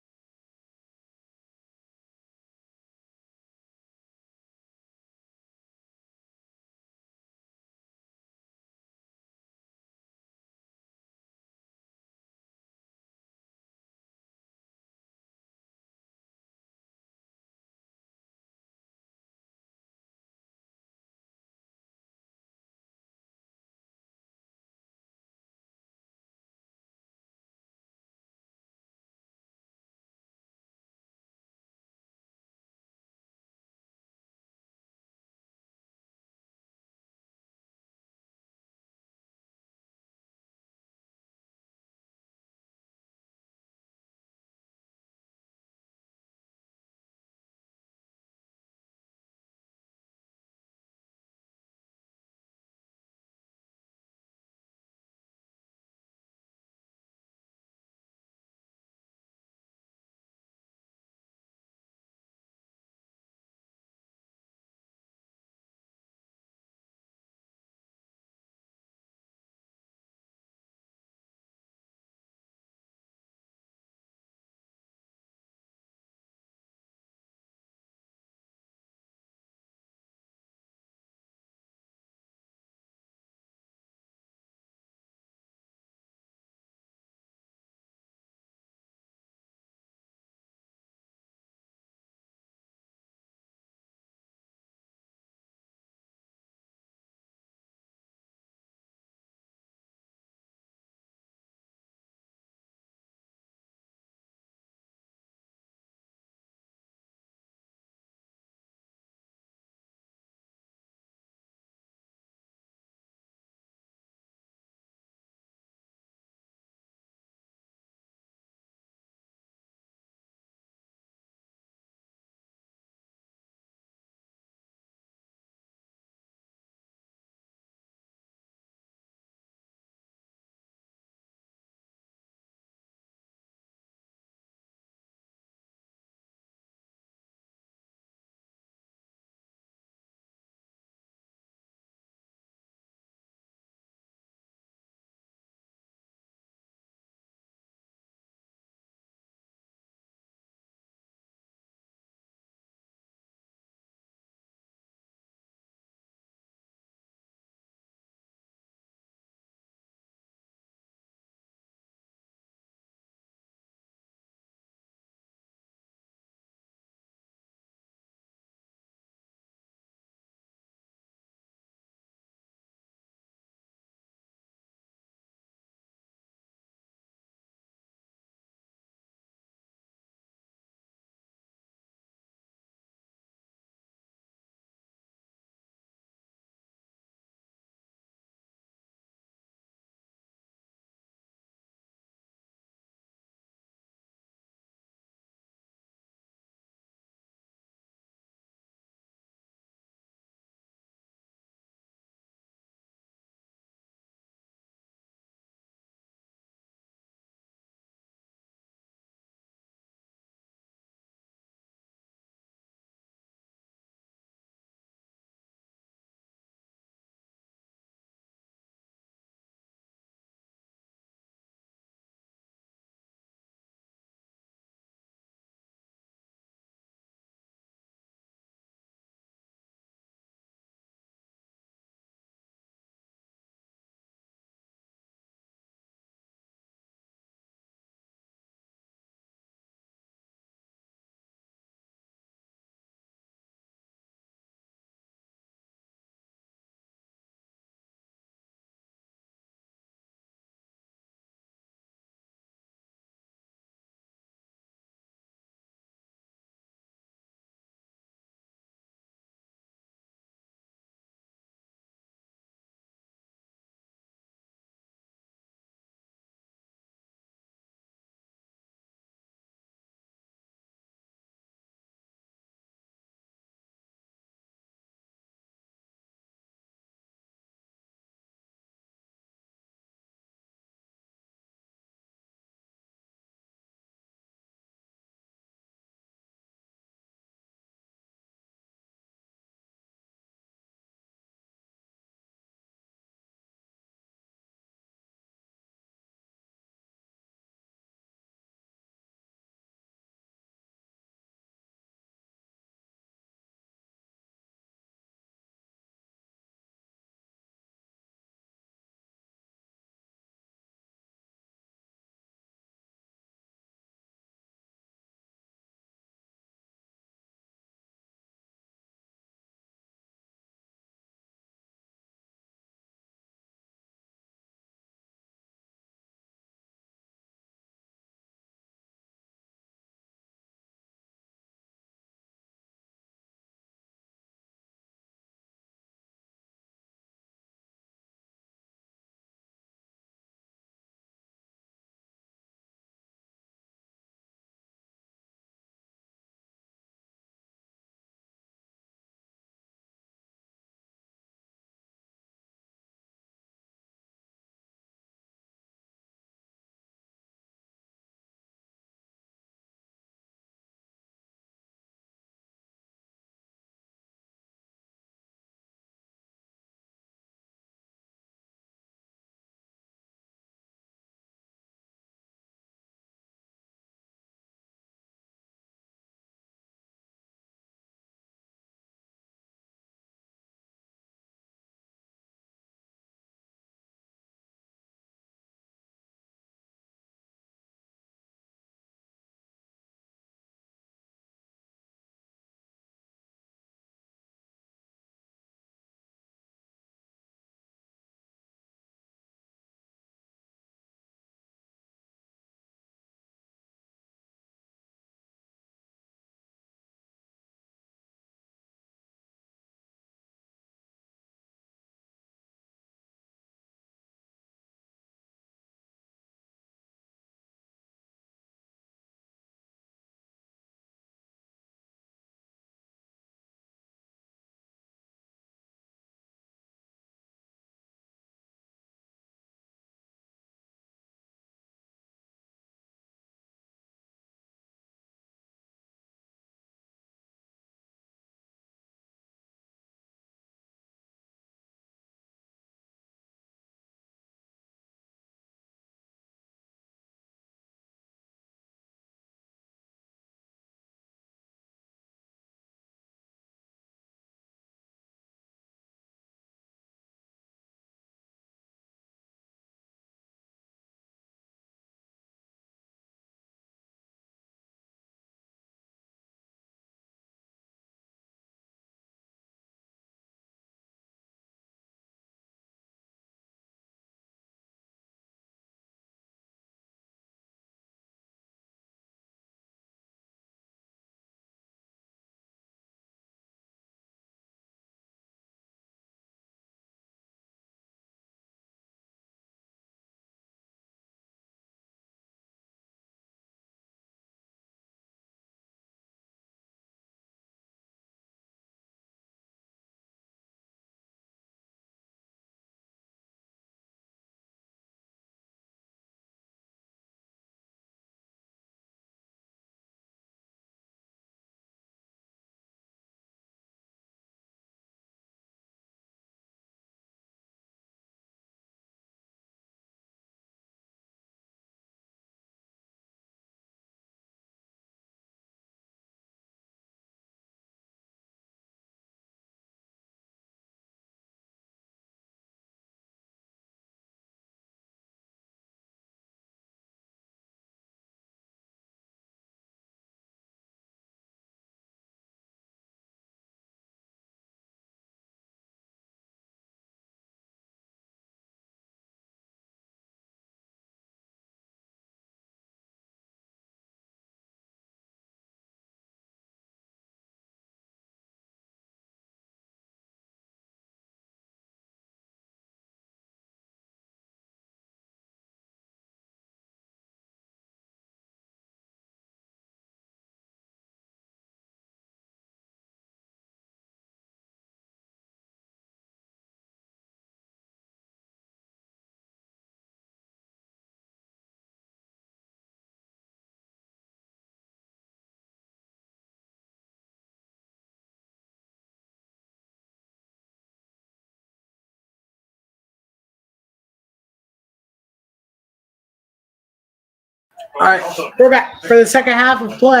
All right, we're back for the second half of play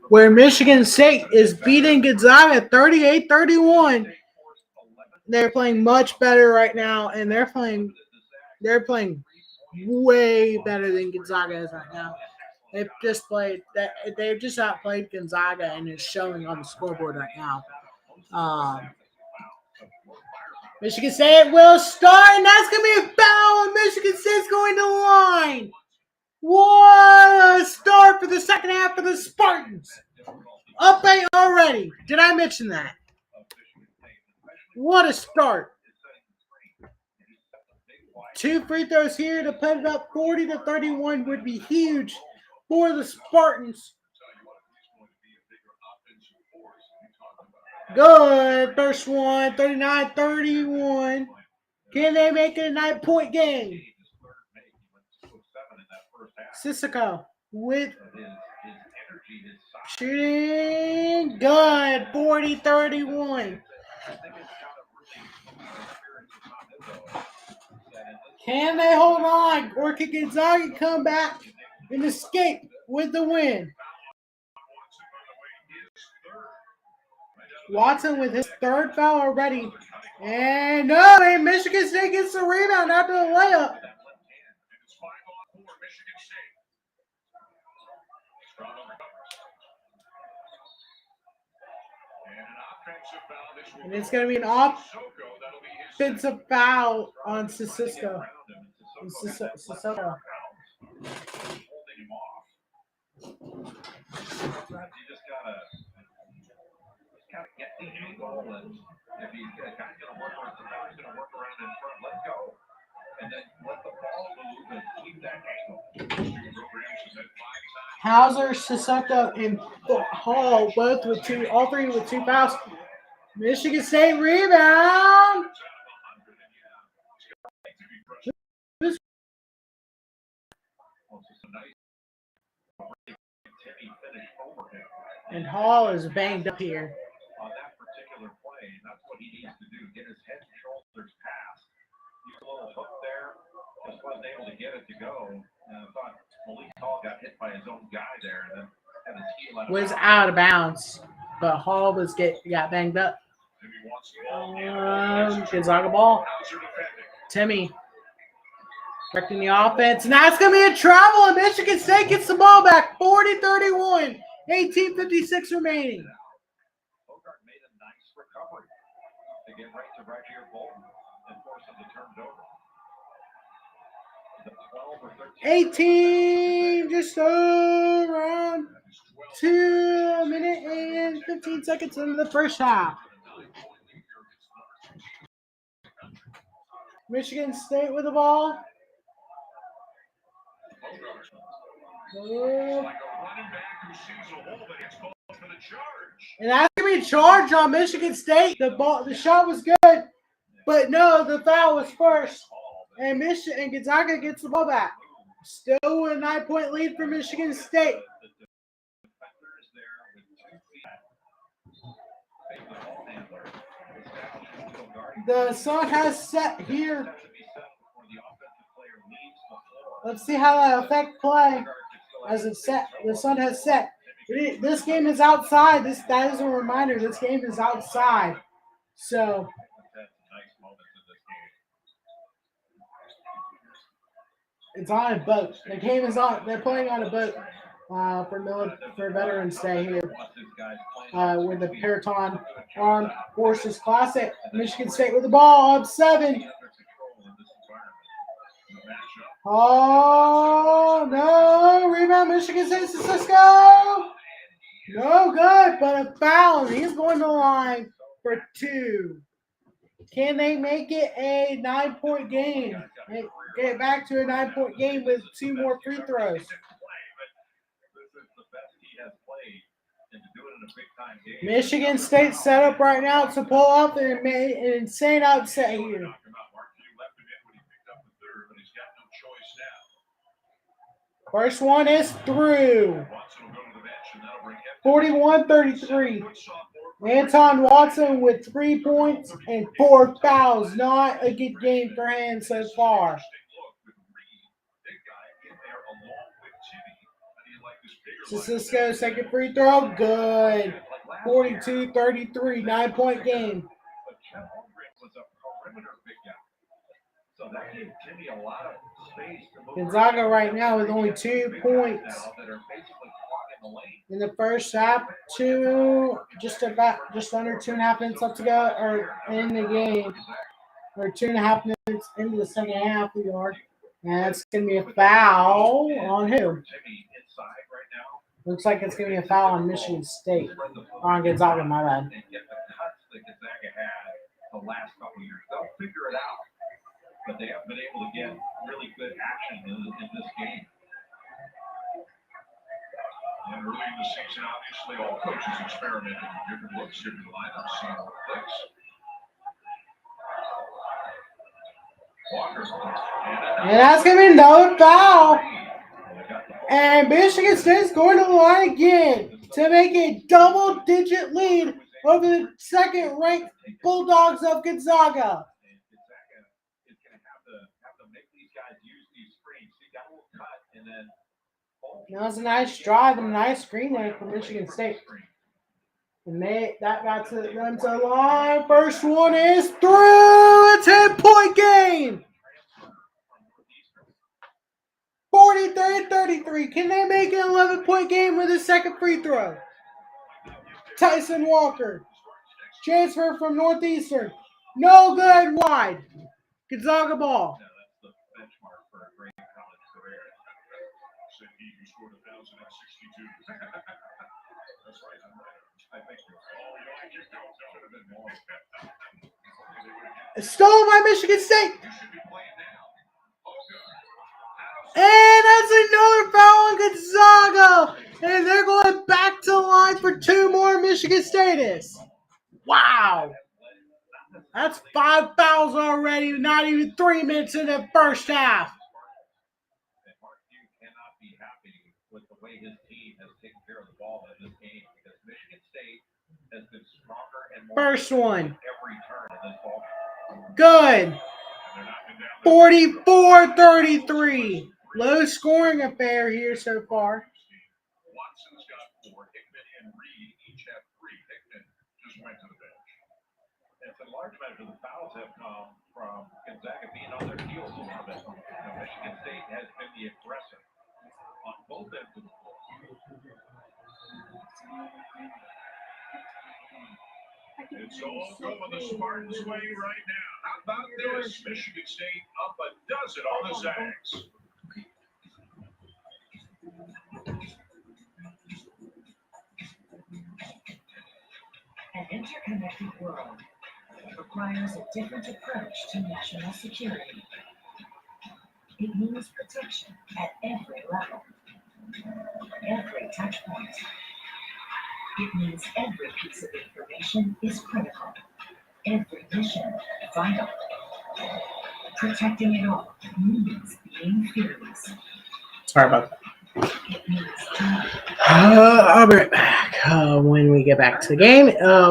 where Michigan State is beating Gonzaga 38-31. They're playing much better right now, and they're playing way better than Gonzaga is right now. They've just outplayed Gonzaga, and it's showing on the scoreboard right now. Michigan State will start, and that's going to be a foul, and Michigan State's going to the line. What a start for the second half for the Spartans. Up 8 already. Did I mention that? What a start. 2 free throws here to put it up 40-31 would be huge for the Spartans. Good. First one, 39-31. Can they make it a 9-point game? Sissoko with shooting. Good. 40-31. Can they hold on? Or can Gonzaga come back and escape with the win? Watson with his third foul already. And no, and Michigan State gets the rebound after the layup. And it's going to be an offensive foul on Sissoko. Sissoko. Get the angle, and if he's going to work around the foul, he's going to work around in front, let go, and then let the ball move and keep that angle. Hauser, Sissoko, and Hall all three with 2 fouls. Michigan State rebound. And Hall is banged up here. On that particular play, that's what he needs to do. Get his head and shoulders past. Use a little hook there. Just wasn't able to get it to go. And I thought Malik Hall got hit by his own guy there, and then had his heel out of bounds. But Hall got banged up. Gonzaga ball. Timmy directing the offense. Now it's going to be a travel, and Michigan State gets the ball back. 40-31. 18:56 remaining. Bogart made a nice recovery to get right to Roger Bolton and force him to turn it over. The 12 or 13. 18, just around 2 minutes and 15 seconds into the first half. Michigan State with the ball. And that's going to be charged on Michigan State. The shot was good, but no, the foul was first. And Gonzaga gets the ball back. Still a 9-point lead for Michigan State. The sun has set here. Let's see how that affects play. As it's set, the sun has set. This game is outside. That is a reminder. This game is outside. So it's on a boat. The game is on. They're playing on a boat for Veterans Day here with the Paraton Armed Forces Classic. Michigan State with the ball up 7. Oh, no. Rebound, Michigan State to Cisco. No good, but a foul. He's going to the line for 2. Can they make it a 9-point game? Get it back to a 9-point game with 2 more free throws. Michigan State set up right now to pull up and made an insane upset here. First one is through. 41-33. Anton Watson with 3 points and 4 fouls. Not a good game for him so far. Cisco second free throw, good. 42-33, 9-point game. But Chet Holmgren was a perimeter big guy. So that gave Jimmy a lot of space to move. Gonzaga right now with only 2 points That are basically clogging the lane. in the first half. Just under 2.5 minutes left to go, or in the game, or 2.5 minutes into the second half. We are, and it's gonna be a foul on who? Jimmy inside right now. Looks like it's gonna be a foul on Michigan State. Or on Gonzaga, my bad. And get the cuts that Gonzaga had the last couple of years. They'll figure it out. But they haven't been able to get really good action in this game. And early in the season, obviously, all coaches experimented with different looks, different lineups, seeing what clicks. Walker. And that's going to be another foul. And Michigan State's going to the line again to make a double-digit lead over the second-ranked Bulldogs of Gonzaga. That was a nice drive and a nice screen there for Michigan State. And that got to them to the line. First one is through. A 10-point game. 43-33. Can they make an 11-point game with a second free throw? Tyson Walker. Transfer from Northeastern. No good. Wide. Gonzaga ball. That's the benchmark for a great college career. Said he who scored 1,062. That's right. I think you're right. Oh, you like your goal. Should have been more. Stolen by Michigan State. You should be playing now. Oh, good. And that's another foul on Gonzaga. And they're going back to the line for 2 more Michigan Statists. Wow. That's 5 fouls already, not even 3 minutes in the first half. And Mark Few cannot be happy with the way his team has taken care of the ball in this game because Michigan State has been stronger and more First one. every turn in this ball. Good. 44-33. Low scoring affair here so far. Watson's got 4. Hickman and Reed each have 3. Hickman just went to the bench. It's in large measure the fouls have come from Gonzaga being on their heels a little bit. Michigan State has been the aggressor on both ends of the floor. It's all going the Spartans' way right now. How about this? Michigan State up a dozen on the Zags. An interconnected world requires a different approach to national security. It means protection at every level, every touch point. It means every piece of information is critical, every mission vital. Protecting it all means being fearless. Sorry about that. It means time. I'll be right back when we get back to the game.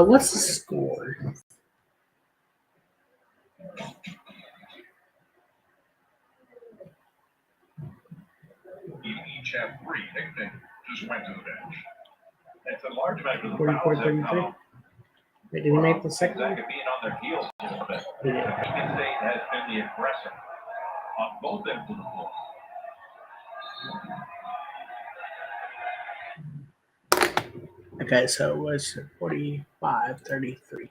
What's the score? Each have 3. Hickman just went to the bench. It's in large measure the fouls have 44-33. come They didn't make the second one. Gonzaga being on their heels a little bit. They did. Michigan State has been the aggressor on both ends of the floor. Okay, so it was 45-33.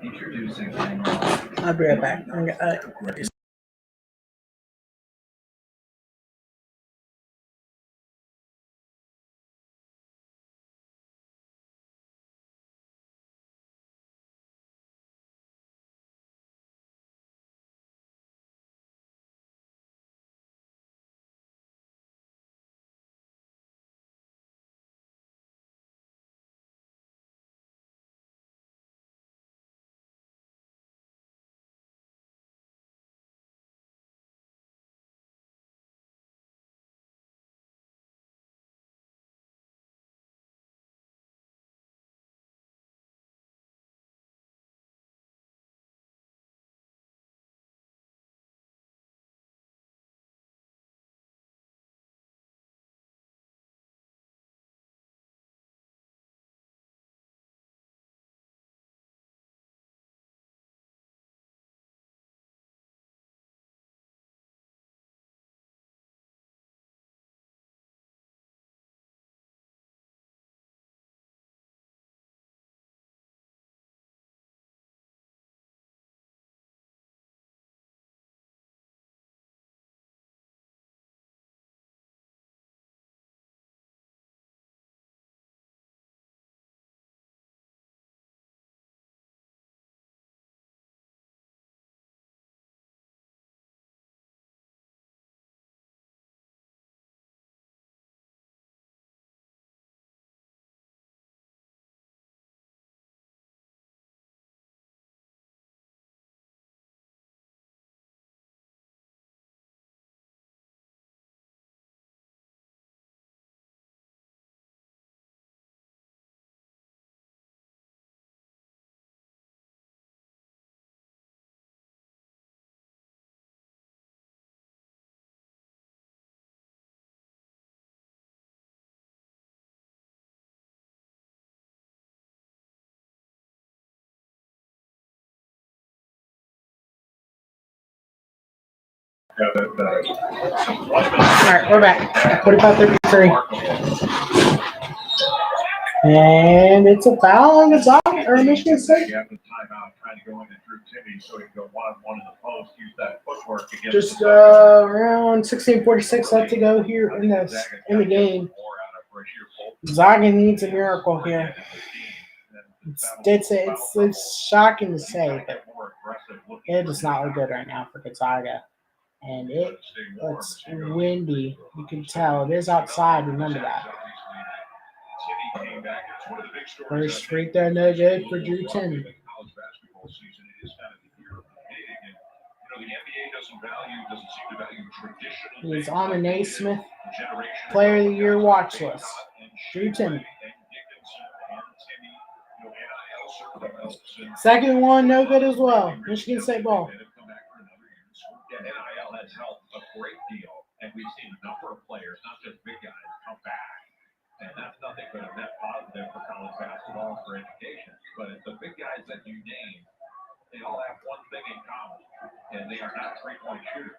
Introducing I'll be right back. right, we're back. 45-33. And it's a foul on Gonzaga or Michigan State. Just around 16:46 left to go here in the game. Gonzaga needs a miracle here. It's shocking to say, but it does not look good right now for Gonzaga. And it's windy. You can tell it is outside. Remember that. First free throw, no good for Drew Timme. He's on the Naismith Player of the Year watch list. Drew Timme. Second one, no good as well. Michigan State ball. NIL has helped a great deal, and we've seen a number of players, not just big guys, come back. And that's nothing but a net positive for college basketball, for education. But the big guys that you name, they all have one thing in common, and they are not three-point shooters,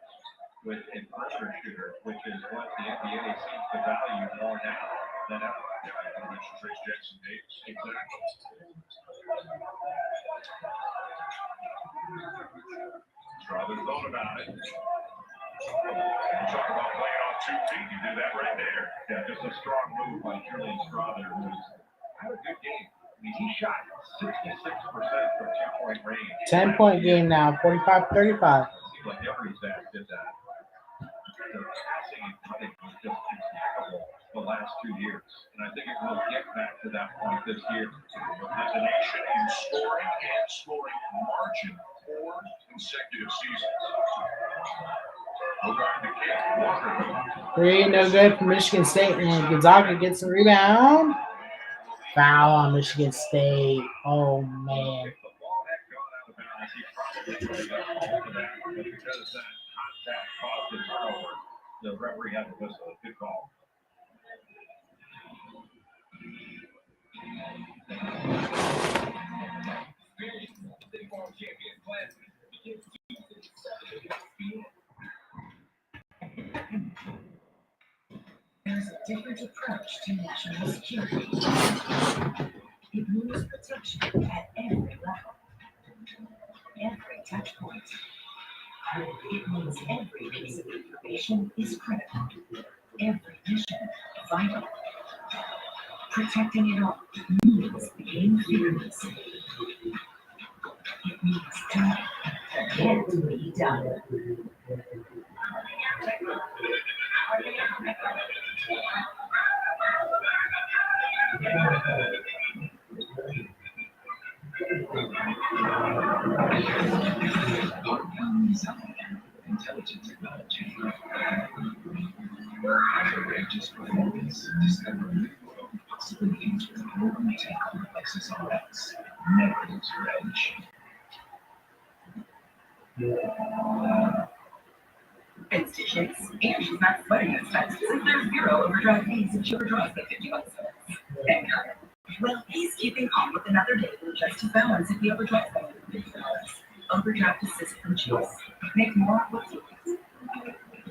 with a perimeter shooter, which is what the NBA seems to value more now than ever. Yeah, I mentioned Trace Jackson Davis. Exactly. Strawber's thought about it. You talk about playing on 2 feet, you do that right there. Yeah, just a strong move by Julian Strawber, who's had a good game. I mean, he shot 66% from 2-point range. 10-point game now, 45-35. It seems like every Zach did that. The passing and cutting was just impeccable the last 2 years. And I think it will get back to that point this year. As a nation in scoring and scoring margin 4 consecutive seasons. Three, no good for Michigan State, and Gonzaga gets the rebound. Foul on Michigan State. Oh, man. The referee had to whistle. Good call. There's a different approach to national security. It means protection at every level, every touch point. It means every piece of information is critical, every mission vital. Protecting it all means being fearless. It means doing what can't be done. Intelligent technology. Outrageous performance. Discover new possibilities with global tech complexes on X. Never lose your edge. It's to chase, and she's not sweating expenses. There's zero overdraft fees if she overdraws by 51 cents. Well, he's keeping on with another day with just his balance if he overdrafts by $50. Overdraft assist from Chase. Make more with you.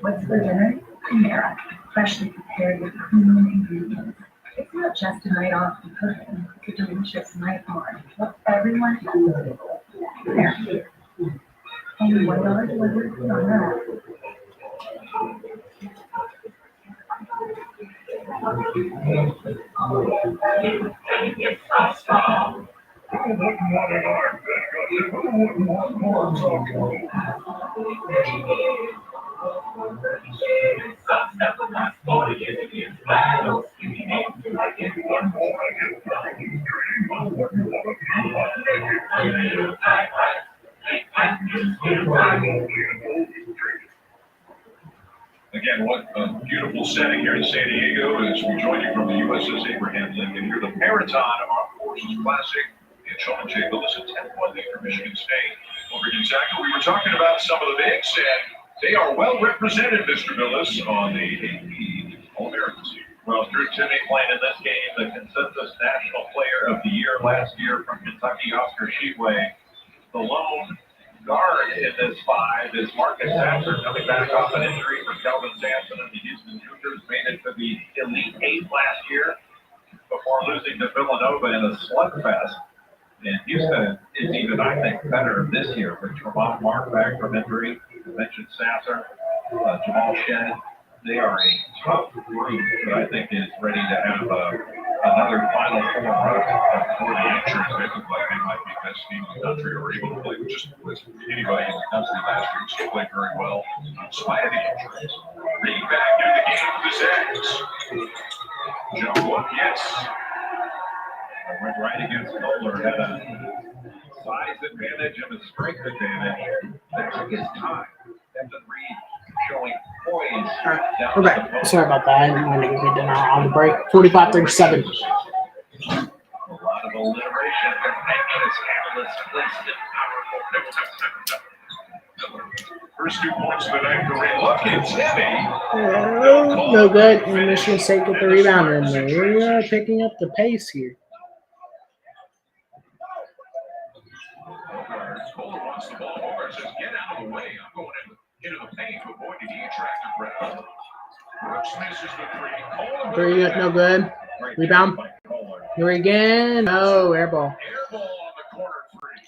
What's for dinner? Chimera, freshly prepared with premium ingredients. It's not just a night off for cooking, it's a delicious night on. What everyone has. There. Only $1 delivered on that. Again, what a beautiful setting here in San Diego as we join you from the USS Abraham Lincoln here, the Marathon of Armed Forces Classic. And Sean J. Billis, a 10-point lead for Michigan State over Gonzaga. We were talking about some of the bigs, and they are well represented, Mr. Billis, on the AP All-American team. Well, Drew Timme playing in this game, the consensus National Player of the Year last year from Kentucky, Oscar Sheway. The lone guard in this five is Marcus Sasser, coming back off an injury for Kelvin Sampson and the Houston Cougars. Made it to the Elite Eight last year before losing to Villanova in a slugfest. And Houston is even, I think, better this year with Tremont Mark back from injury. You mentioned Sasser, Jamal Shed. They are a tough group that I think is ready to have another Final Four run. For the insurance, they look like they might be the best team in the country, or able to play with just with anybody in the country last year. Still played very well in spite of the injuries. Reed back into the game for the Zags. Jump look, yes. I went right against Kohler, had a size advantage and a strength advantage. That took his time. Evan Reed showing poise. We're back. Sorry about that. I'm going to get done on the break. 45-37. A lot of alliteration. Magnus Catalyst placed it powerful. First 2 points of the night for Reed. Look at Timmy. No good. And Michigan State get the rebound in there. We are picking up the pace here. Kohler wants the ball. Kohler says, get out of the way. I'm going into the paint, but boy, did he attract the crowd. Brooks misses the three. Three, no good. Rebound. Here again. No, air ball. Air ball on the corner three.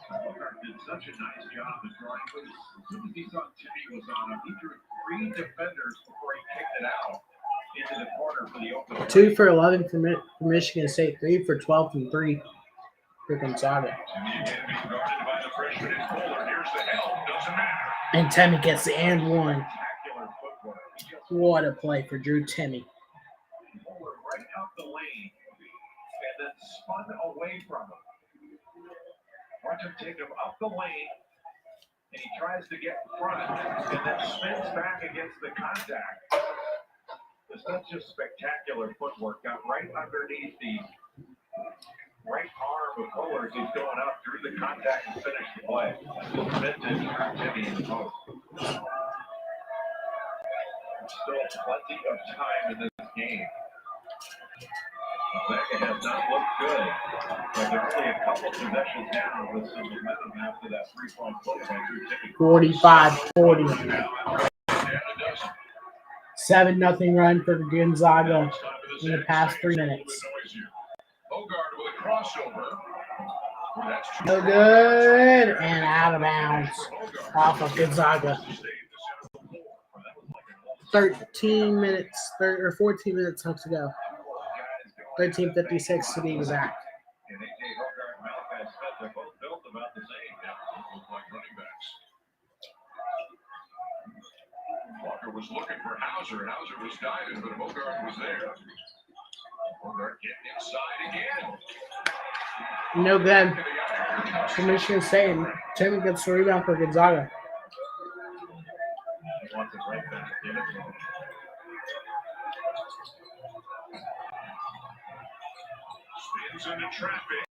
Kohler did such a nice job of drawing. As soon as he saw Timmy was on him, he drew 3 defenders before he kicked it out into the corner for the open. 2 for 11 for Michigan State. 3 for 12 from 3 for Gonzaga. Timmy again being guarded by the freshman. It's Kohler. Here's the help. Doesn't matter. And Timmy gets the and one. Spectacular footwork. What a play for Drew Timmy. Kohler right out the lane and then spun away from him. Watch him take him up the lane, and he tries to get in front and then spins back against the contact. It's not just spectacular footwork. Got right underneath the right arm of Kohler as he's going up, drew the contact and finished the play. Vintage Drew Timmy in the post. Still plenty of time in this game. Gonzaga has not looked good, but they're only a couple possessions down with some momentum after that 3-point play by Drew Timmy. 45-40. 7-0 run for Gonzaga in the past 3 minutes. Bogard with a crossover. No good and out of bounds off of Gonzaga. 13 minutes, or 14 minutes left to go. 13:56 to be exact. And A.J. Bogard and Malachi Smith, they're both built about the same. Look like running backs. Walker was looking for Hauser, and Hauser was diving, but Bogard was there. Bogard getting inside again. No good for Michigan State. Timmy gets the rebound for Gonzaga. He wants it right back. Spins into traffic.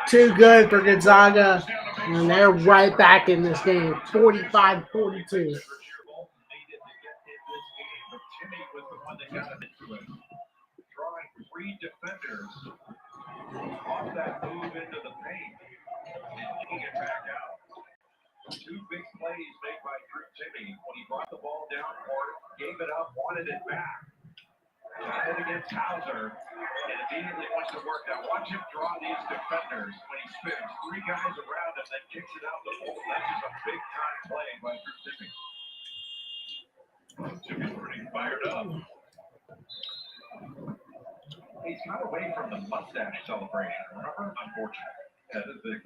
Too good for Gonzaga. And they're right back in this game. 45-42. Timmy was the one that got him into it. Drawing 3 defenders off that move into the paint and kicking it back out. 2 big plays made by Drew Timmy when he brought the ball down court, gave it up, wanted it back. Got it against Hauser and immediately wants to work out. Watch him draw these defenders when he spins 3 guys around him, then kicks it out the hole. That's just a big time play by Drew Timmy. Timmy's pretty fired up. He's got away from the mustache celebration, remember? Unfortunate. That is the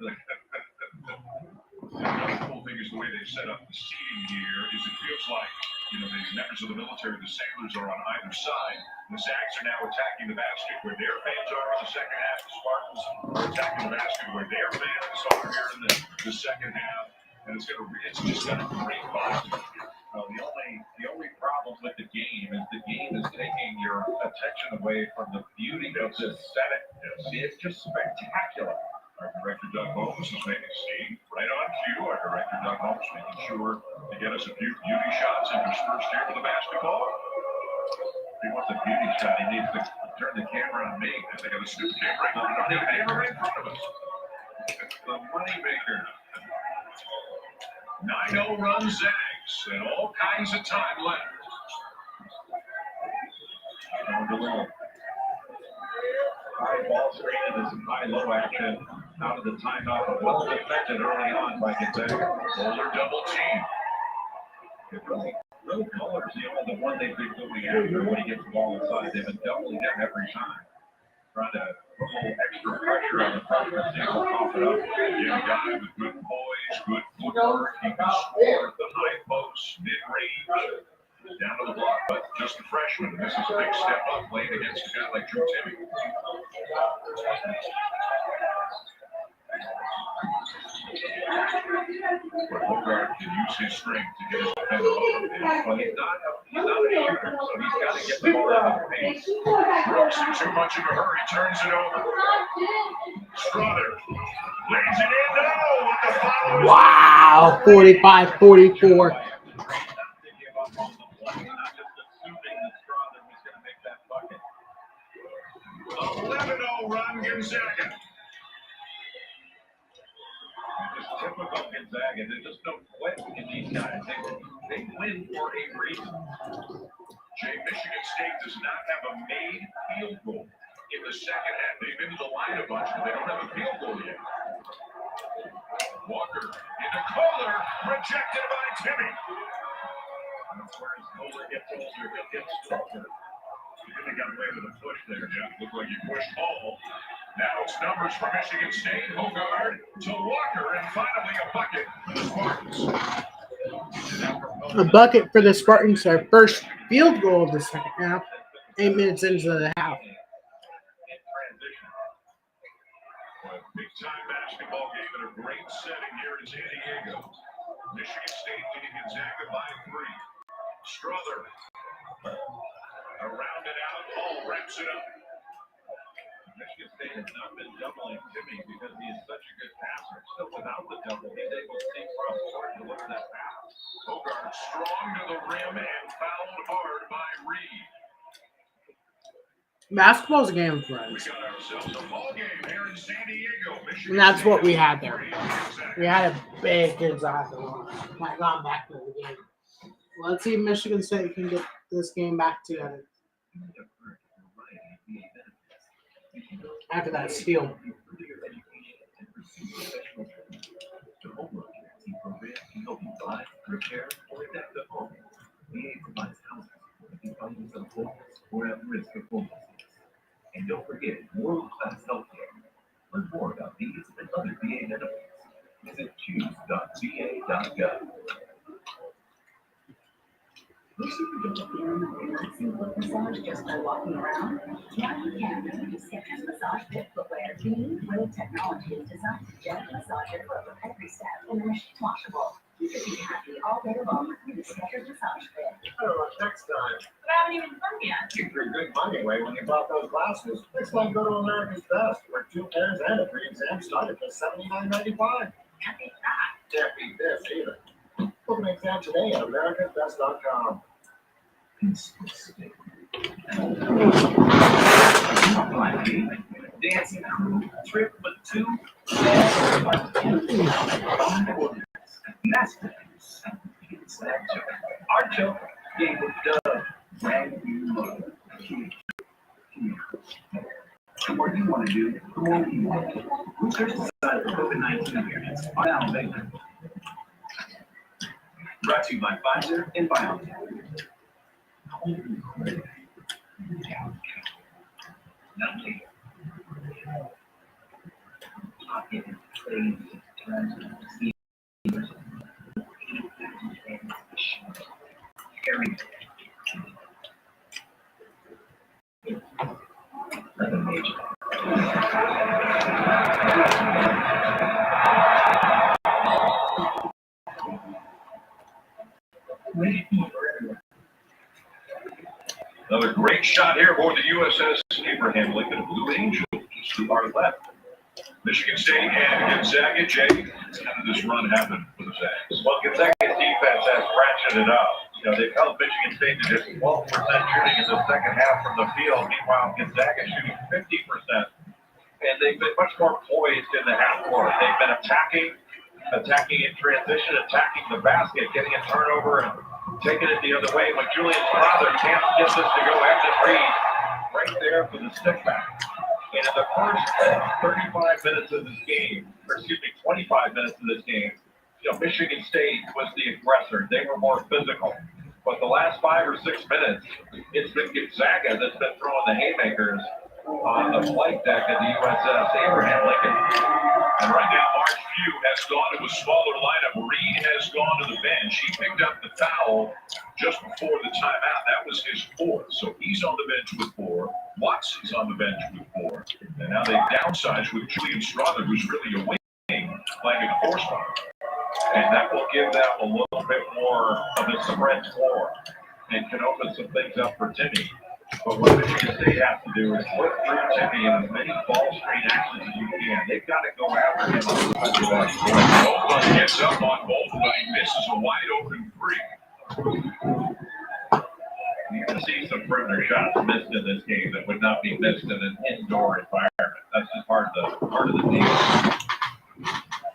Another cool thing is the way they set up the seating here is it feels like, the members of the military, the sailors are on either side. The Zags are now attacking the basket where their fans are in the second half. The Spartans are attacking the basket where their fans are here in the second half. And it's just got a great vibe. The only problem with the game is taking your attention away from the beauty of this setting. It's just spectacular. Our director, Doug Holmes, is making right on cue. Our director, Doug Holmes, making sure to get us a few beauty shots in his first year for the basketball. If he wants a beauty shot, he needs to turn the camera on me. They got a scoop camera right in front of us. The moneymaker. 9-0 run zags and all kinds of time left. High ball screen and some high-low action out of the timeout, but well defended early on by Gonzaga. Bowler double team. It really colors the one they've been going after when he gets the ball inside. They've been doubling him every time. Trying to put a little extra pressure on the front receiver, pop it up. Yeah, guy with good poise, good footwork. He can score at the high post, mid-range, down to the block. But just a freshman. This is a big step up playing against a guy like Drew Timmy. But Bogart can use his strength to get his defender off. Well, he's not a shooter, so he's got to get the ball out of the paint. Brooks in too much of a hurry, turns it over. Strother lays it in. No, with the follow. Wow, 45-44. 11-0 run, Gonzaga. Just typical Gonzaga. There's just no quit in these guys. They win for a reason. Michigan State does not have a made field goal in the second half. They've been to the line a bunch, but they don't have a field goal yet. Walker into Kohler, rejected by Timmy. Whereas Kohler gets older, he'll get stronger. They got away with a push there, Jeff. Looked like he pushed Hall. Now it's numbers for Michigan State. Hogard to Walker, and finally a bucket for the Spartans. A bucket for the Spartans, our first field goal of the second half. 8 minutes into the half. Big time basketball game in a great setting here in San Diego. Michigan State leading Gonzaga by 3. Strother around it out. Hall wraps it up. Michigan State has not been doubling Timmy because he is such a good passer. Still without the double, he's able to see cross court and deliver that pass. Hogard strong to the rim and fouled hard by Reed. Basketball's a game of We runs. got ourselves a ball game here in San Diego. Michigan And that's State what we has had there. 3 We had a big Gonzaga one. Not gone back to the game. Let's see if Michigan State can get this game back together. After that steal. The homework guarantee program can help you buy, repair, or adapt at home. VA provides housing if you find yourself homeless or at risk of homelessness. And don't forget world-class healthcare. Learn more about these and other VA benefits. Visit choose.va.gov. Wish you could get a feeling of relaxing foot massage just by walking around? Now you can with Skechers Massage Fit Footwear. The new Road technology is designed to gently massage your foot with every step in the machine washable. You could be happy all day long with the Skechers Massage Fit. Oh, next time. But I haven't even come yet. You threw good money away when you bought those glasses. Next time, go to America's Best, where 2 pairs and a free exam start at just $79.95. Can't beat that. Can't beat this either. Book an exam today at americasbest.com. Dancing crew, trip with 2. Masterpiece. Archo gave a dub. Brand new look. So what do you want to do? The more you want to do. Research decided for COVID-19 variants are now available. Brought to you by Pfizer and BioNTech. Nothing. Pocket trade carry. Another major. Another great shot here aboard the USS Abraham Lincoln Blue Angel, just to our left. Michigan State and Gonzaga. Jay, how did this run happen for the Zags? Well, Gonzaga's defense has ratcheted it up. They've held Michigan State to just 12% shooting in the second half from the field. Meanwhile, Gonzaga shooting 50% and they've been much more poised in the half court. They've been attacking in transition, attacking the basket, getting a turnover, and taking it the other way. When Julian Strother can't get this to go, Evan Reed right there for the stick back. And in the first 35 minutes of this game, or excuse me, 25 minutes of this game, Michigan State was the aggressor. They were more physical. But the last 5 or 6 minutes, it's been Gonzaga that's been throwing the haymakers on the flight deck at the USS Abraham Lincoln. And right now, Mark Few has gone to a smaller lineup. Reed has gone to the bench. He picked up the foul just before the timeout. That was his 4th. So he's on the bench with 4. Watson's on the bench with 4. And now they downsize with Julian Strother, who's really a wing, playing a 4 spot. And that will give them a little bit more of a spread floor and can open some things up for Timmy. But what Michigan State has to do is put through Timmy in as many ball screen actions as you can. They've got to go after him on the defensive end. Oakland gets up on both, but he misses a wide open 3. You're going to see some perimeter shots missed in this game that would not be missed in an indoor environment. That's just part of the deal.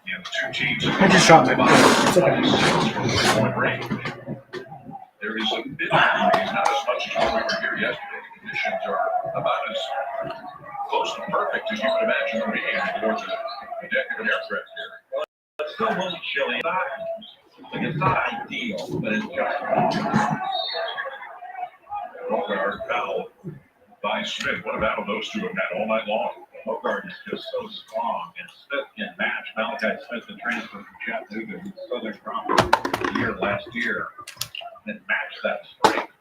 And the 2 teams I just shot my it's okay. There is a bit of a breeze, not as much as when we were here yesterday. The conditions are about as close to perfect as you would imagine them being towards the deck of an aircraft carrier. Well, it's still a little chilly. It's not ideal, but it's just. Bogart foul by Smith. What a battle those two have had all night long. Bogart is just so strong, and Smith can match. Malachi Smith, the transfer from Chattanooga, who's Southern Conference last year, and match that strength.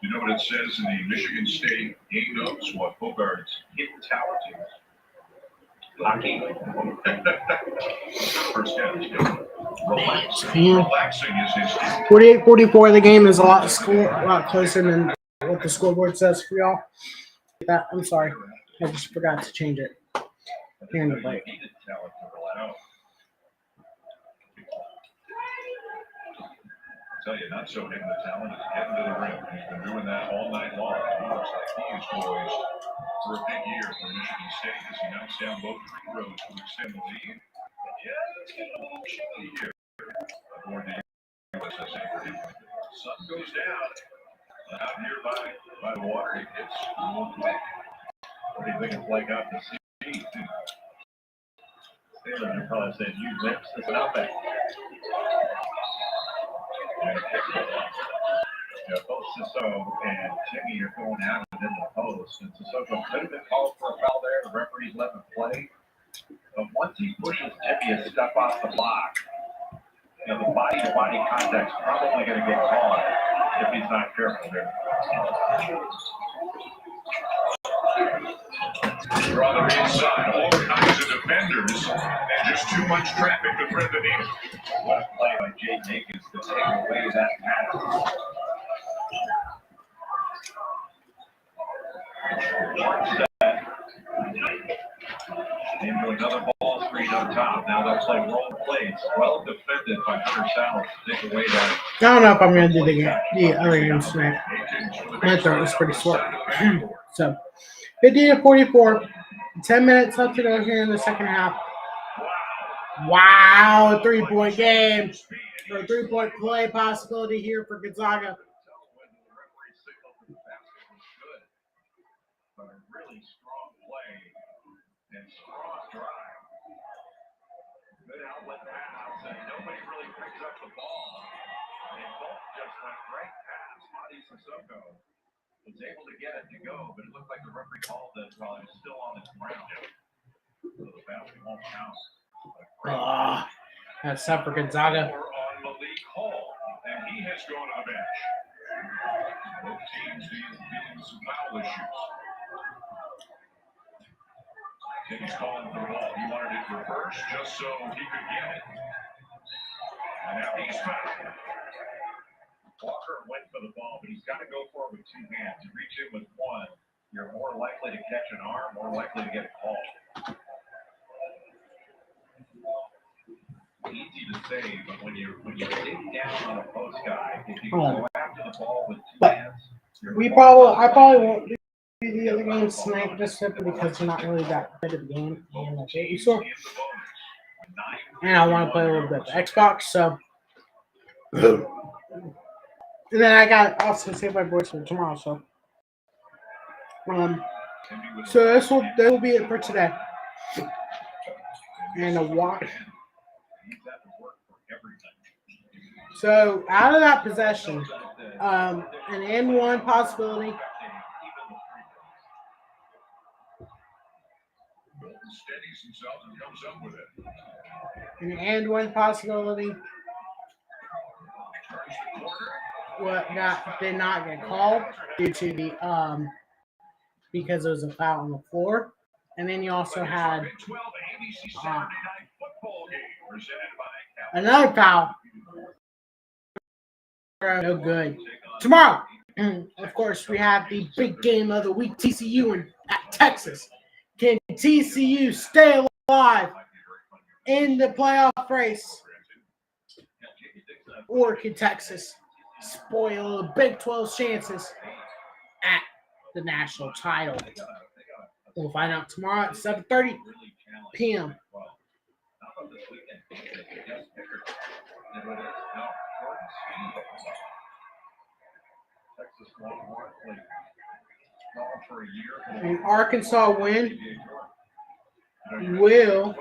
You know what it says in the Michigan State game notes? What Bogart's hit talent is? Hockey. First down. Relaxing is his team. 48-44. The game is a lot closer than what the scoreboard says for y'all. I'm sorry. I just forgot to change it. Here in the break. Tell you, not so hidden the talent is getting to the rim. He's been doing that all night long. He looks like he is poised for a big year for Michigan State as he knocks down both free throws to extend the lead. And yeah, it's getting a little chilly here aboard the USS Abraham. Sun goes down. Out here by the water, it gets a little quick. What do you think it's like out to sea? Taylor, you probably said, you lips, it's nothing. Both Sissoko and Timmy are going out and in the post. And Sissoko could have been called for a foul there. The referee's let him play. But once he pushes Timmy a step off the block, the body-to-body contact's probably going to get called if he's not careful there. Draw the inside, all kinds of defenders, and just too much traffic to thread the needle. What a play by Jay Jenkins to take away that pass. Into another ball screen up top. Now they'll play roll plays. Well defended by Hunter Sallis to take away that. I don't know if I'm going to do the other game tonight. My throat is pretty sore. So, 50-44. 10 minutes left to go here in the second half. Wow, 3-point game. Or 3-point play possibility here for Gonzaga. But a really strong play and strong drive. Good outlet pass, and nobody really picks up the ball. They both just went right past Madi Sissoko. Was able to get it to go, but it looked like the referee called it while he was still on the ground. So the basket won't count. That's tough for Gonzaga. On Malik Hall, and he has gone to the bench. Both teams dealing with some foul issues. He's calling for the ball. He wanted it reversed just so he could get it. And now he's fouled. Walker went for the ball, but he's got to go for it with 2 hands. You reach in with one, you're more likely to catch an arm, more likely to get a call. Easy to say, but when you dig down on a post guy, if you go after the ball with 2 hands, I probably won't the other games tonight just simply because they're not really that good of a game and that's it. So, and I want to play a little bit of Xbox, so. And then I got also save my voice for tomorrow, so. So this will be it for today. And a walk. So out of that possession, an and one possibility. Steadies himself and comes up with it. An and one possibility. Turns the corner. What did not get called due to the because it was a foul on the floor. And then you also had another foul. No good. Tomorrow, of course, we have the big game of the week, TCU at Texas. Can TCU stay alive in the playoff race? Or can Texas spoil the Big 12's chances at the national title? We'll find out tomorrow at 7:30 p.m. An Arkansas win will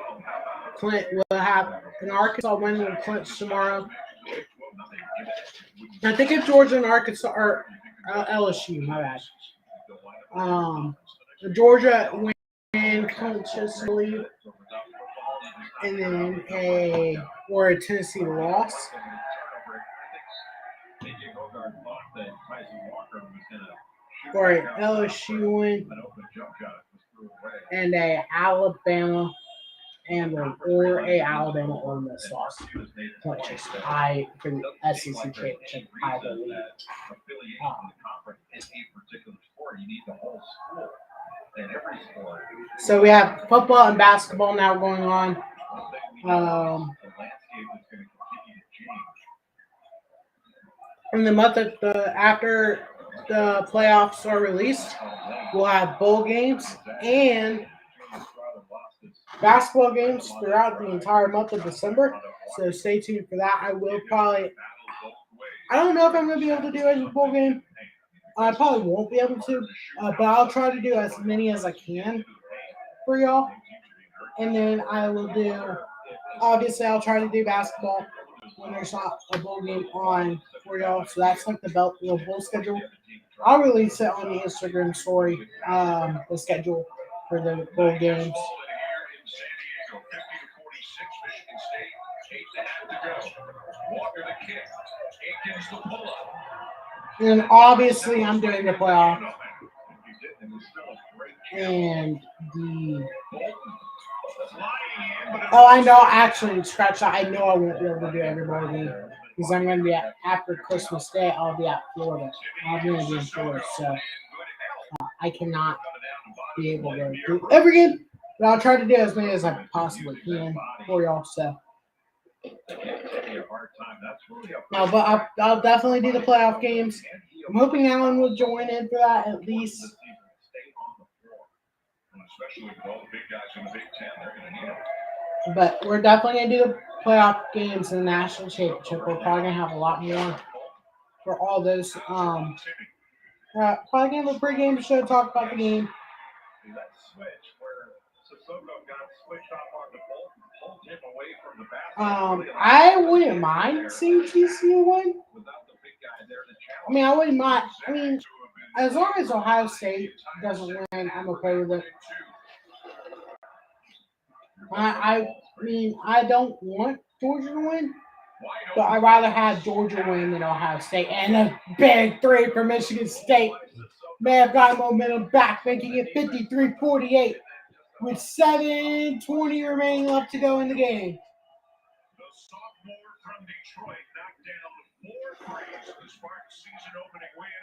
have an Arkansas win will clinch tomorrow. I think it's Georgia and Arkansas or LSU. My bad. The Georgia win clinches the lead, and then a Tennessee loss. For an LSU win and a Alabama or a Alabama Ole Miss loss. Clinches high for the SEC championship. I believe. So we have football and basketball now going on. In the month of after the playoffs are released, we'll have bowl games and basketball games throughout the entire month of December. So stay tuned for that. I don't know if I'm going to be able to do a bowl game. I probably won't be able to, but I'll try to do as many as I can for y'all. And then I will obviously I'll try to do basketball when there's not a bowl game on for y'all. So that's like the bowl schedule. I'll release it on the Instagram story, the schedule for the bowl games. And obviously I'm doing the playoff. And I know, actually, scratch that. I know I won't be able to do everybody because I'm going to be after Christmas Day. I'll be at Florida. I'll be in Florida, so I cannot be able to do every game. But I'll try to do as many as I possibly can for y'all. So, no, but I'll definitely do the playoff games. I'm hoping Alan will join in for that at least. But we're definitely going to do the playoff games in the national championship. We're probably going to have a lot more for all those. Probably going to have a pregame show, talk about the game. I wouldn't mind seeing TCU win. I mean, I wouldn't mind. I mean, as long as Ohio State doesn't win, I'm okay with it. I mean, I don't want Georgia to win, but I'd rather have Georgia win than Ohio State. And a big three for Michigan State may have gotten momentum back, making it 53-48 with 7:20 remaining left to go in the game. The sophomore from Detroit knocked down 4 threes in the Spartans' season-opening win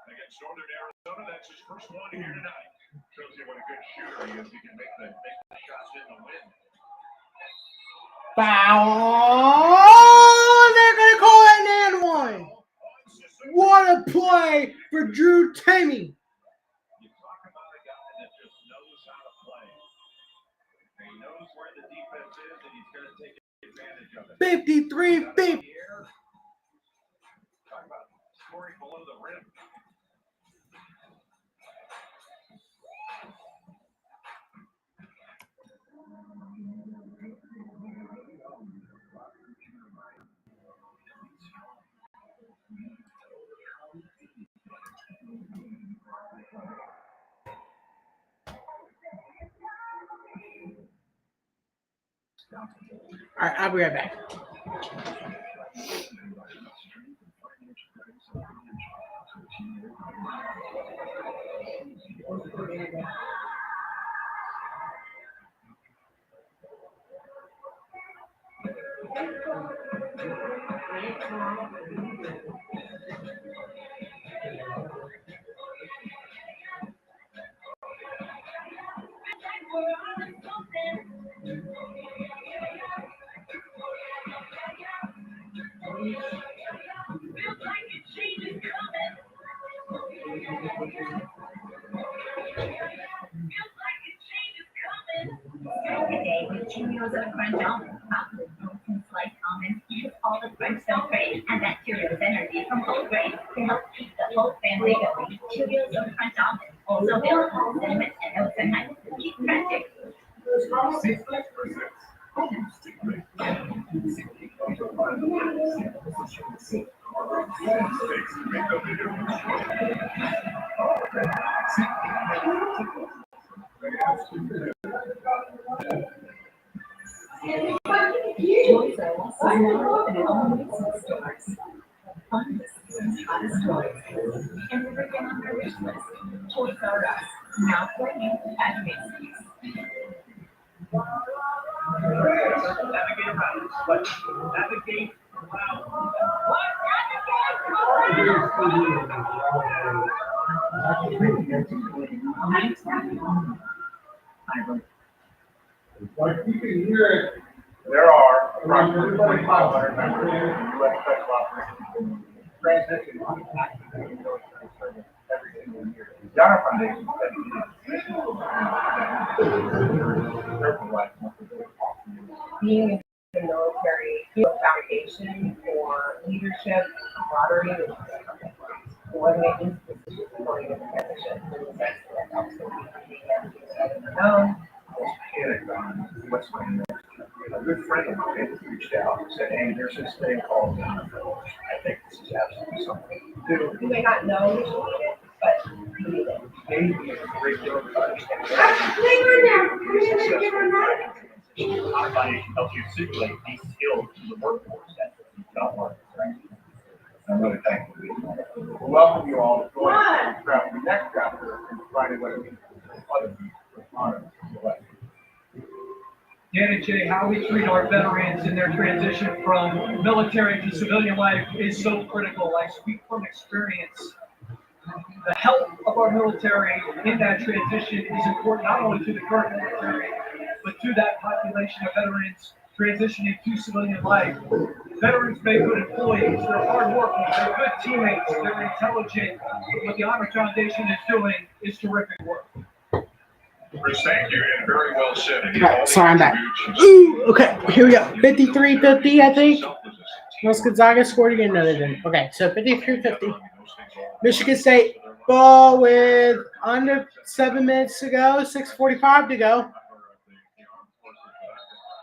against Northern Arizona. That's his first one here tonight. Shows you what a good shooter he is. He can make the shots in the win. Foul! Oh, they're going to call it an and one. What a play for Drew Timme. 53-50. Talk about scoring below the rim. All right, I'll be right back. Today, with Cheerios and Crunch almonds, topped with protein sliced almonds, use all the crunch so great, and that Cheerios energy from whole grains to help keep the whole family going. Cheerios and Crunch almonds, also available in cinnamon and oats and nuts. Keep crunching. Toys R Us is now open in all Macy's stores. Find the season's hottest toys and everything on their wish list. Toys R Us, now for you at Macy's. Navigate around. What? Navigate around. Like you can hear it. There are approximately 2,500 members of the U.S. Special Operations transition on active military service every single year. The Honor Foundation Being in the military, you have a foundation for leadership, camaraderie, and coordinating decisions going into transition. In the sense that helps the people being able to know. A good friend of mine reached out and said, hey, there's this thing called Honor Foundation. I think this is absolutely something to do. You may not know that you need it, but you need it. Maybe a great deal of understanding. Honor Foundation helps you simulate these skills to the workforce that you don't want. I'm really thankful. We welcome you all to join us in the next chapter and providing what it means for other people with honor and select. Dan and Jay, how we treat our veterans in their transition from military to civilian life is so critical. I speak from experience. The health of our military in that transition is important not only to the current military, but to that population of veterans transitioning to civilian life. Veterans make good employees, they're hardworking, they're good teammates, they're intelligent. What the Honor Foundation is doing is terrific work. Chris, thank you, and very well said. Right, sorry, I'm back. Ooh, okay, here we go. 53-50, I think. Once Gonzaga scored again, no, they didn't. Okay, so 53-50. Michigan State ball with under 7 minutes to go, 6:45 to go.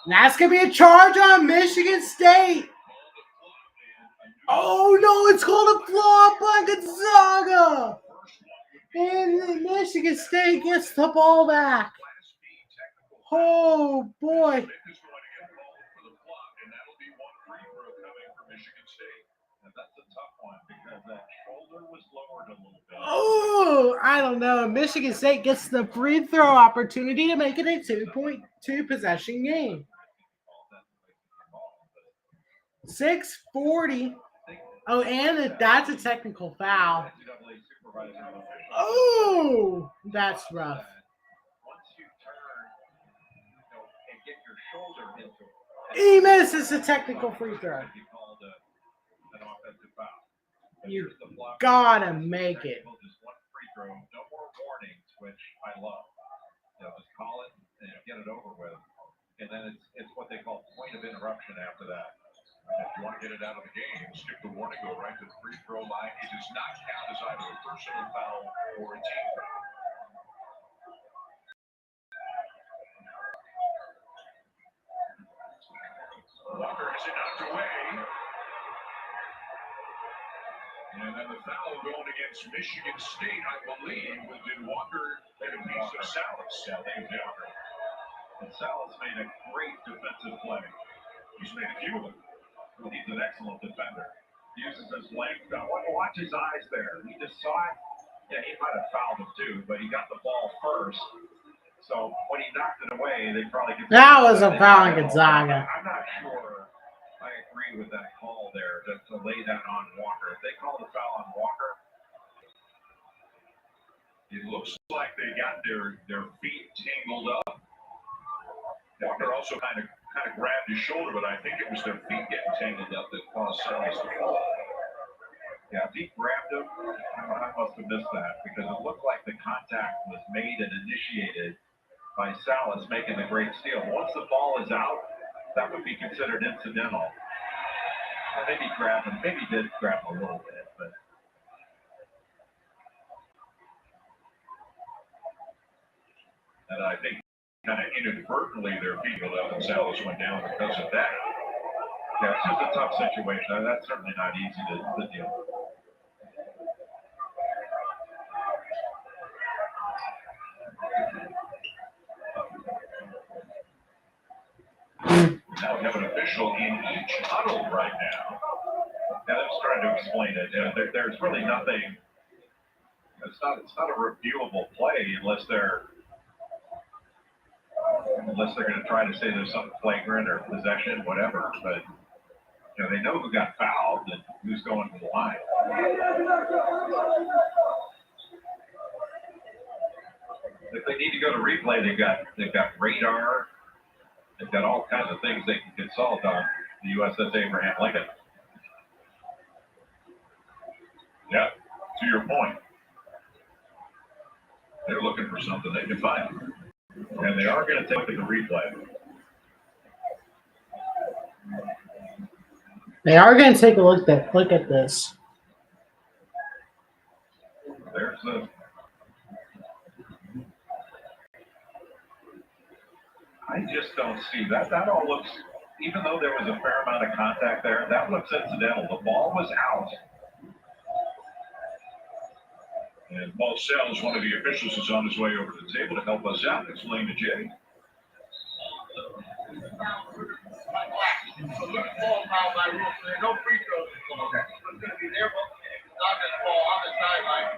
And that's going to be a charge on Michigan State. Oh, no, it's called a flop on Gonzaga. And Michigan State gets the ball back. Oh, boy. Oh, I don't know. Michigan State gets the free throw opportunity to make it a 2.2 possession game. 6:40. Oh, and that's a technical foul. Oh, that's rough. He misses a technical free throw. You gotta make it. No more warnings, which I love. Just call it and get it over with. and then it's what they call point of interruption after that. If you want to get it out of the game, skip the warning, go right to the free throw line. It does not count as either a personal foul or a team foul. Walker has it knocked away. And then the foul going against Michigan State, I believe, did Walker hit a piece of Salas? Yeah, I think it's Walker. And Salas made a great defensive play. He's made a few of them. He's an excellent defender. He uses his length. Watch his eyes there. He just saw it. Yeah, he might have fouled him too, but he got the ball first. So when he knocked it away, they probably could. That was a foul on Gonzaga. I'm not sure I agree with that call there to lay that on Walker. If they call the foul on Walker, It looks like they got their feet tangled up. Walker also kind of grabbed his shoulder, but I think it was their feet getting tangled up that caused Salas to fall. yeah, if he grabbed him, I must have missed that because it looked like the contact was made and initiated by Salas making the great steal. Once the ball is out, that would be considered incidental. And maybe grab him, maybe did grab him a little bit, but. And I think kind of inadvertently their feet went up and Salas went down because of that. Yeah, it's just a tough situation. That's certainly not easy to deal with. Now we have an official in each huddle right now. Yeah, I'm just trying to explain it. There's really nothing. It's not a reviewable play unless they're going to try to say there's something flagrant or possession, whatever. But they know who got fouled and who's going to the line. If they need to go to replay, they've got radar. They've got all kinds of things they can consult on the USS Abraham Lincoln. Yeah, to your point. They're looking for something they can find. And they are going to take a look at the replay. They are going to take a look at this. There's the. I just don't see that. That all looks, even though there was a fair amount of contact there, that looks incidental. The ball was out. And Paul Sells, one of the officials, is on his way over to the table to help us out. Explain to Jay. No free throws. Okay. I'm going to be there, but not going to fall on the sideline.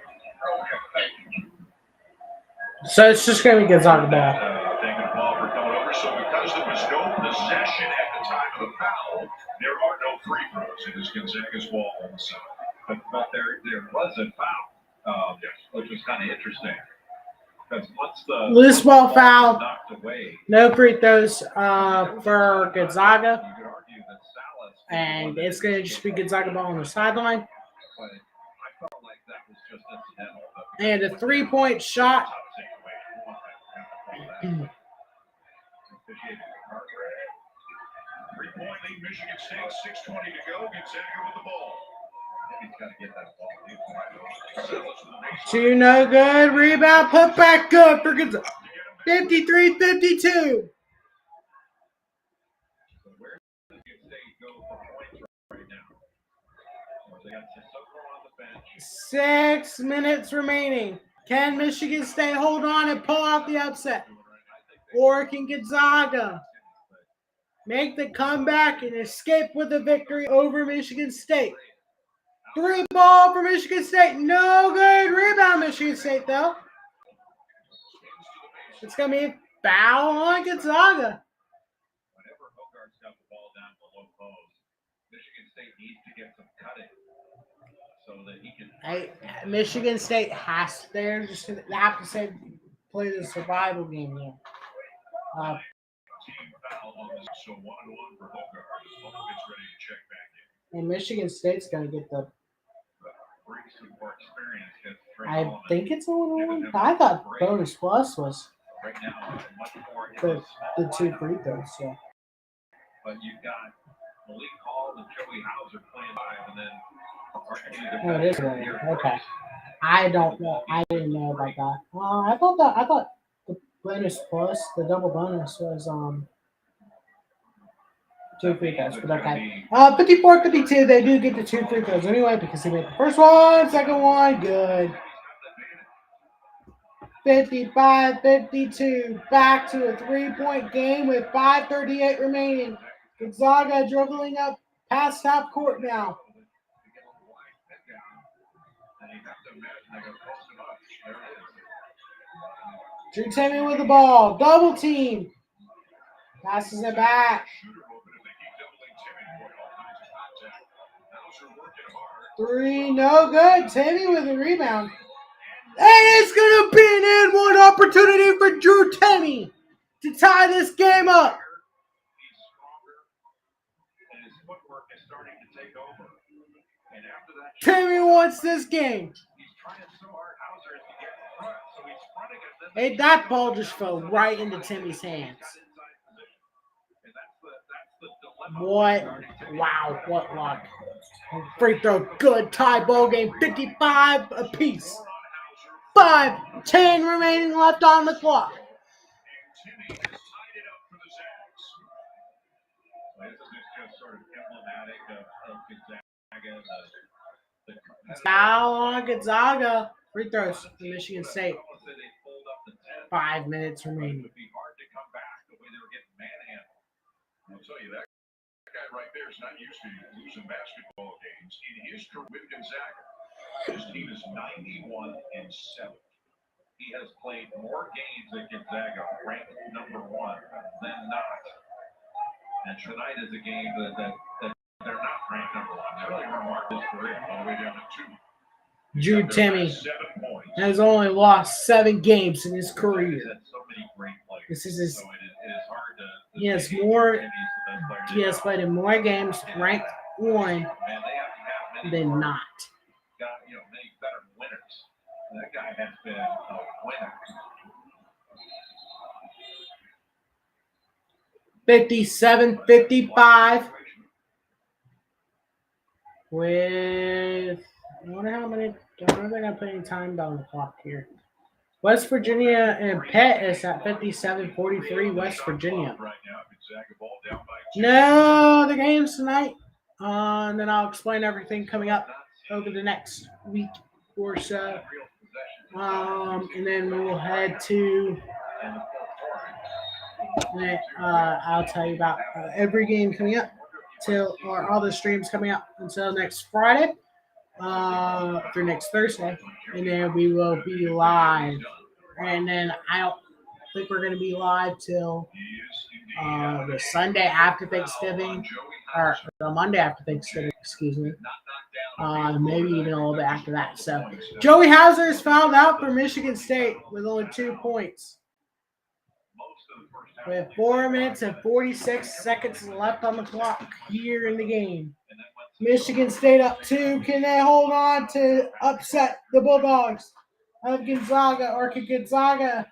So it's just going to be Gonzaga ball. Thanking Paul for coming over. So because there was no possession at the time of the foul, there are no free throws. It is Gonzaga's ball on the side. But there was a foul, which was kind of interesting. Because once the Loose ball foul, knocked away, no free throws for Gonzaga. you could argue that Salas And it's going to just be Gonzaga ball on the sideline. But I felt like that was just incidental. And a 3-point shot. Three-point lead, Michigan State, 6:20 to go. Gonzaga with the ball. He's got to get that ball. Two no good. Rebound. Put back good for Gonzaga. 53-52. So where does Michigan State go for points right now? Well, they got Sissoko on the bench. 6 minutes remaining. Can Michigan State hold on and pull out the upset? Or can Gonzaga make the comeback and escape with a victory over Michigan State? 3 ball for Michigan State. No good. Rebound, Michigan State, though. It's going to be a foul on Gonzaga. Whenever Hogarth's got the ball down below post, Michigan State needs to get some cutting so that he can. Michigan State has they're just going to have to say play the survival game here. Team foul on this, so 1-1 for Hogarth. Ball gets ready to check back in. And Michigan State's going to get the. Brings some more experience. I think it's a 1-1. I thought bonus plus was. right now much more in The, the the small two lineup. free throws, yeah. But you've got Malik Hall and Joey Hauser playing five, and then arguably the Oh, it is best right. here. Okay. I don't know. I didn't know about that. I thought the bonus plus the double bonus was two free throws, but okay. 54-52, they do get the two free throws anyway because he made the first one, second one, good. 55-52, back to a 3-point game with 5:38 remaining. Gonzaga dribbling up past half court now. Drew Timmy with the ball, double team. Passes it back. Three, no good. Timmy with a rebound. And it's going to be an and one opportunity for Drew Timmy to tie this game up. Timmy wants this game. Hey, that ball just fell right into Timmy's hands. What? Wow, what luck. Free throw, good tie ball game, 55 apiece. 5:10 remaining left on the clock. Foul on Gonzaga. Free throws for Michigan State. 5 minutes remaining. I'll tell you, that guy right there is not used to losing basketball games in his career with Gonzaga. His team is 91-7. He has played more games at Gonzaga, ranked number one, than not. And tonight is a game that they're not ranked number one. It's really remarkable his career all the way down to 2. Drew Timmy has only lost 7 games in his career. This is his. He has played in more games ranked one than not. Got many better winners. That guy has been a winner. 57-55 with, I wonder how many, I don't think I'm putting time down the clock here. West Virginia and Pitt is at 57-43, West Virginia. No, the game's tonight. And then I'll explain everything coming up over the next week or so. And then we'll head to, I'll tell you about every game coming up or all the streams coming up until next Friday, through next Thursday. And then we will be live. And then I don't think we're going to be live till the Sunday after Thanksgiving, or the Monday after Thanksgiving, excuse me. Maybe even a little bit after that. So Joey Hauser is fouled out for Michigan State with only 2 points. With 4 minutes and 46 seconds left on the clock here in the game. Michigan State up 2. Can they hold on to upset the Bulldogs of Gonzaga, or can Gonzaga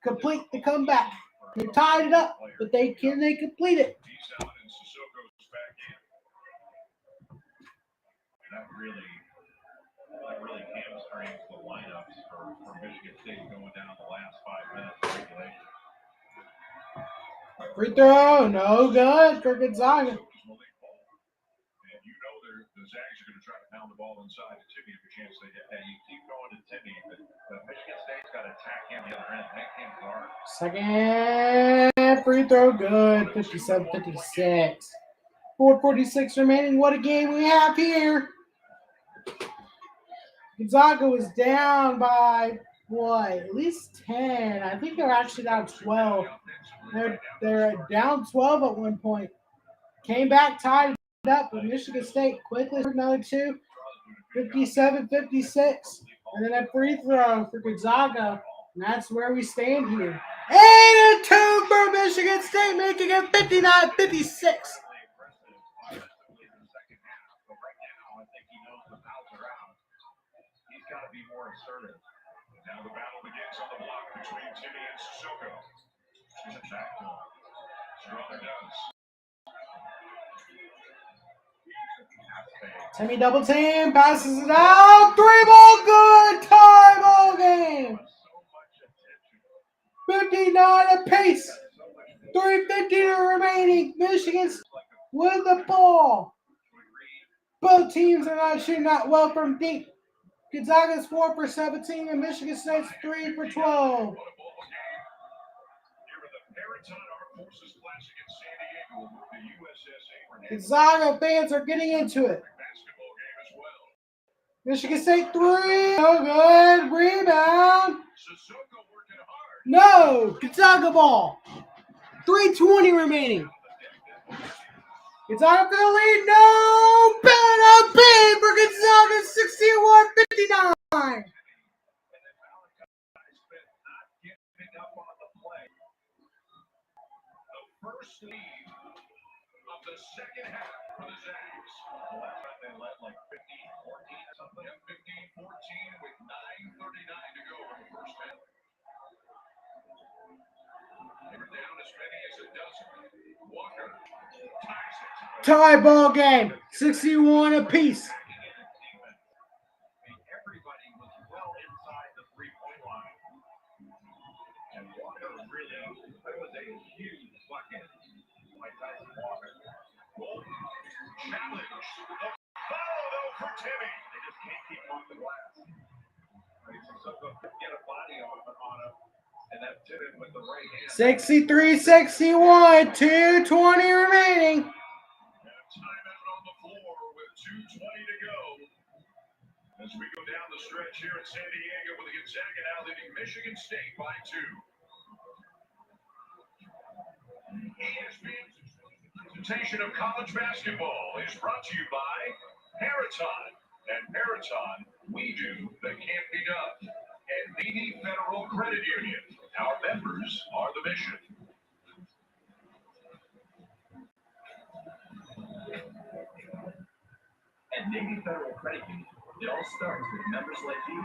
complete the comeback? They tied it up, but can they complete it? That really hamstrings the lineups for Michigan State going down the last 5 minutes of regulation. Free throw, no good for Gonzaga. And the Zags are going to try to pound the ball inside to Timmy if a chance they get. You keep going to Timmy, but Michigan State's got to attack him the other end, make him guard. Second free throw, good. 57-56. 4:46 remaining. What a game we have here. Gonzaga was down by what? At least 10. I think they're actually down 12. They're down 12 at one point. Came back, tied it up, but Michigan State quickly for another 2. 57-56. And then a free throw for Gonzaga. And that's where we stand here. And a 2 for Michigan State, making it 59-56. He's got to be more assertive. Now the battle begins. on the block between Timmy and Sissoko. In the backdoor. Strother does. Timmy double team, passes it out. 3-ball good. Tie ball game. 59 apiece. 3:50 remaining. Michigan with the ball. Both teams are not shooting out well from deep. Gonzaga's 4 for 17 and Michigan State's 3 for 12. Gonzaga fans are getting into it. Michigan State 3. Oh, good. Rebound. No. Gonzaga ball. 3:20 remaining. Gonzaga for the lead. No. Penalty for Gonzaga. 61-59. First lead of the second half for the Zags. Last time they led like 15-14 or something. 15-14 with 9:39 to go in the first half. They were down as many as a dozen. Walker ties it. Tie ball game. 61 apiece. Everybody was well inside the three-point line. And Walker really, that was a huge bucket by Tyson Walker. Challenge. Follow though for Timmy. They just can't keep off the glass. Sissoko could get a body on him, and that tipped with the right hand. 63-61. 2:20 remaining. And a timeout on the floor with 2:20 to go. As we go down the stretch here at San Diego with the Gonzaga now leading Michigan State by 2. ESPN's presentation of college basketball is brought to you by Peraton. At Peraton, we do the can't be done. And Navy Federal Credit Union. Our members are the mission. At Navy Federal Credit Union, it all starts with members like you.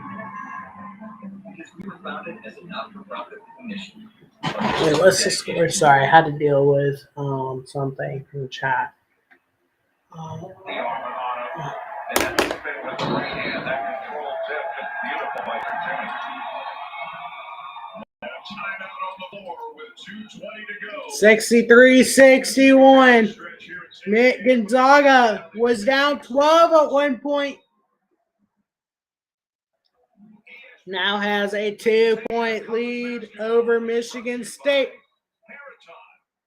Because we were founded as a not-for-profit mission. Wait, let's just score. Sorry, I had to deal with something in the chat. The arm on him. And that spin with the right hand. That control tip just beautiful by Timmy. And a timeout on the floor with 2:20 to go. 63-61. Gonzaga was down 12 at one point. Now has a 2-point lead over Michigan State. Peraton.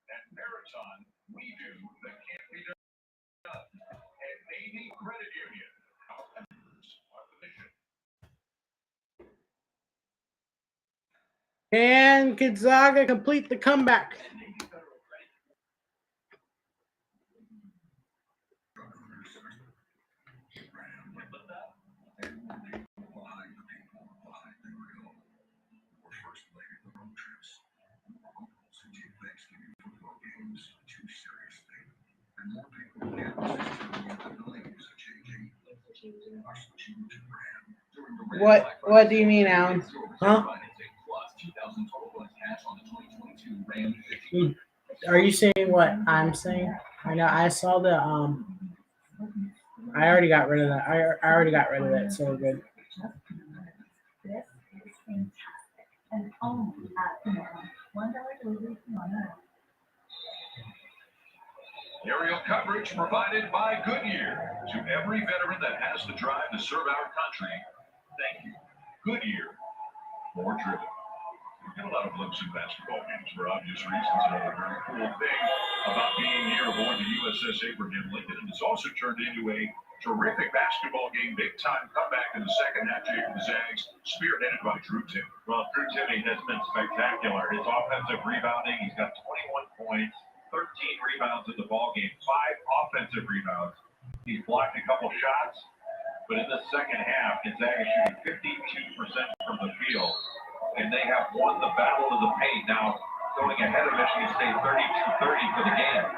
At Peraton, we do the can't be done. And Navy Credit Union. Our members are the mission. Can Gonzaga complete the comeback? What do you mean, Alan? Huh? Are you saying what I'm saying? I know I saw the I already got rid of that. I already got rid of that. So good. This is fantastic. And only at $1 delivery on that. Aerial coverage provided by Goodyear. To every veteran that has the drive to serve our country, thank you. Goodyear, more driven. We get a lot of glimpses of basketball games for obvious reasons. Another very cool thing about being here aboard the USS Abraham Lincoln. And it's also turned into a terrific basketball game, big-time comeback in the second half. Jacob Zags, spearheaded by Drew Timme. Well, Drew Timme has been spectacular. His offensive rebounding, he's got 21 points. 13 rebounds in the ballgame, 5 offensive rebounds. He's blocked a couple shots, but in the second half, Gonzaga shooting 52% from the field, and they have won the battle of the paint now, going ahead of Michigan State 32-30 for the game.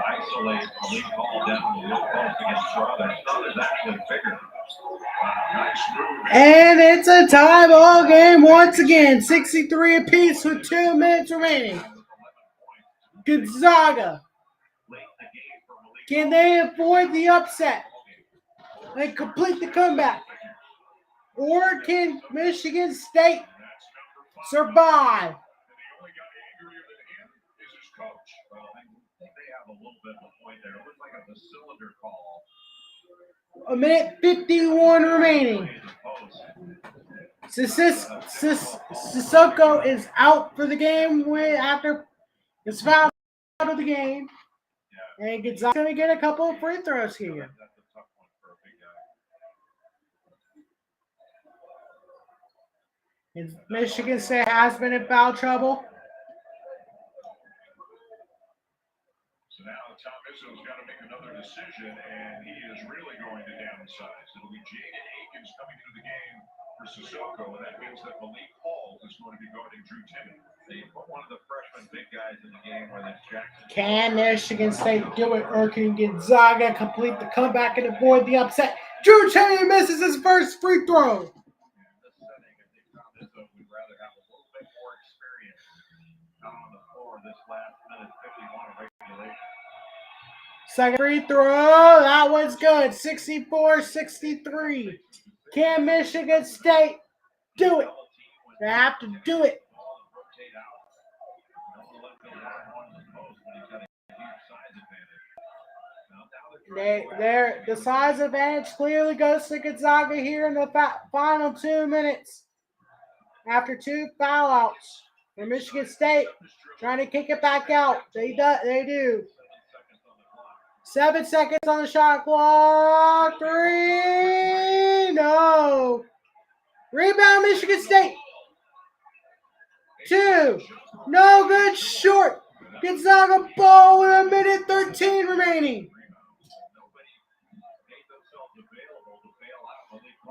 Isolate Malik Hall down the low post against Strother. Strother's actually bigger. Nice move. And it's a tie ball game once again. 63 apiece with 2 minutes remaining. Gonzaga. Can they avoid the upset and complete the comeback? Or can Michigan State survive? Well, I think they have a little bit of a point there. It looks like a cylinder call. A minute 51 remaining. Sissoko is out for the game after his foul out of the game. And Gonzaga's going to get a couple of free throws here. That's a tough one for a big guy. And Michigan State has been in foul trouble. So now Tom Izzo's got to make another decision, and he is really going to downsize. It'll be Jaden Akins coming into the game for Sissoko, and that means that Malik Hall is going to be guarding Drew Timme. They put one of the freshman big guys in the game where there's Jackson. Can Michigan State do it, or can Gonzaga complete the comeback and avoid the upset? Drew Timme misses his first free throw. In this setting, I think Tom Izzo would rather have a little bit more experience out on the floor this last minute 51 of regulation. Second free throw. That one's good. 64-63. Can Michigan State do it? They have to do it. The size advantage clearly goes to Gonzaga here in the final 2 minutes. After 2 foul outs for Michigan State, trying to kick it back out. They do. 7 seconds on the shot clock. 3. No. Rebound, Michigan State. 2. No good. Short. Gonzaga ball with a minute 13 remaining.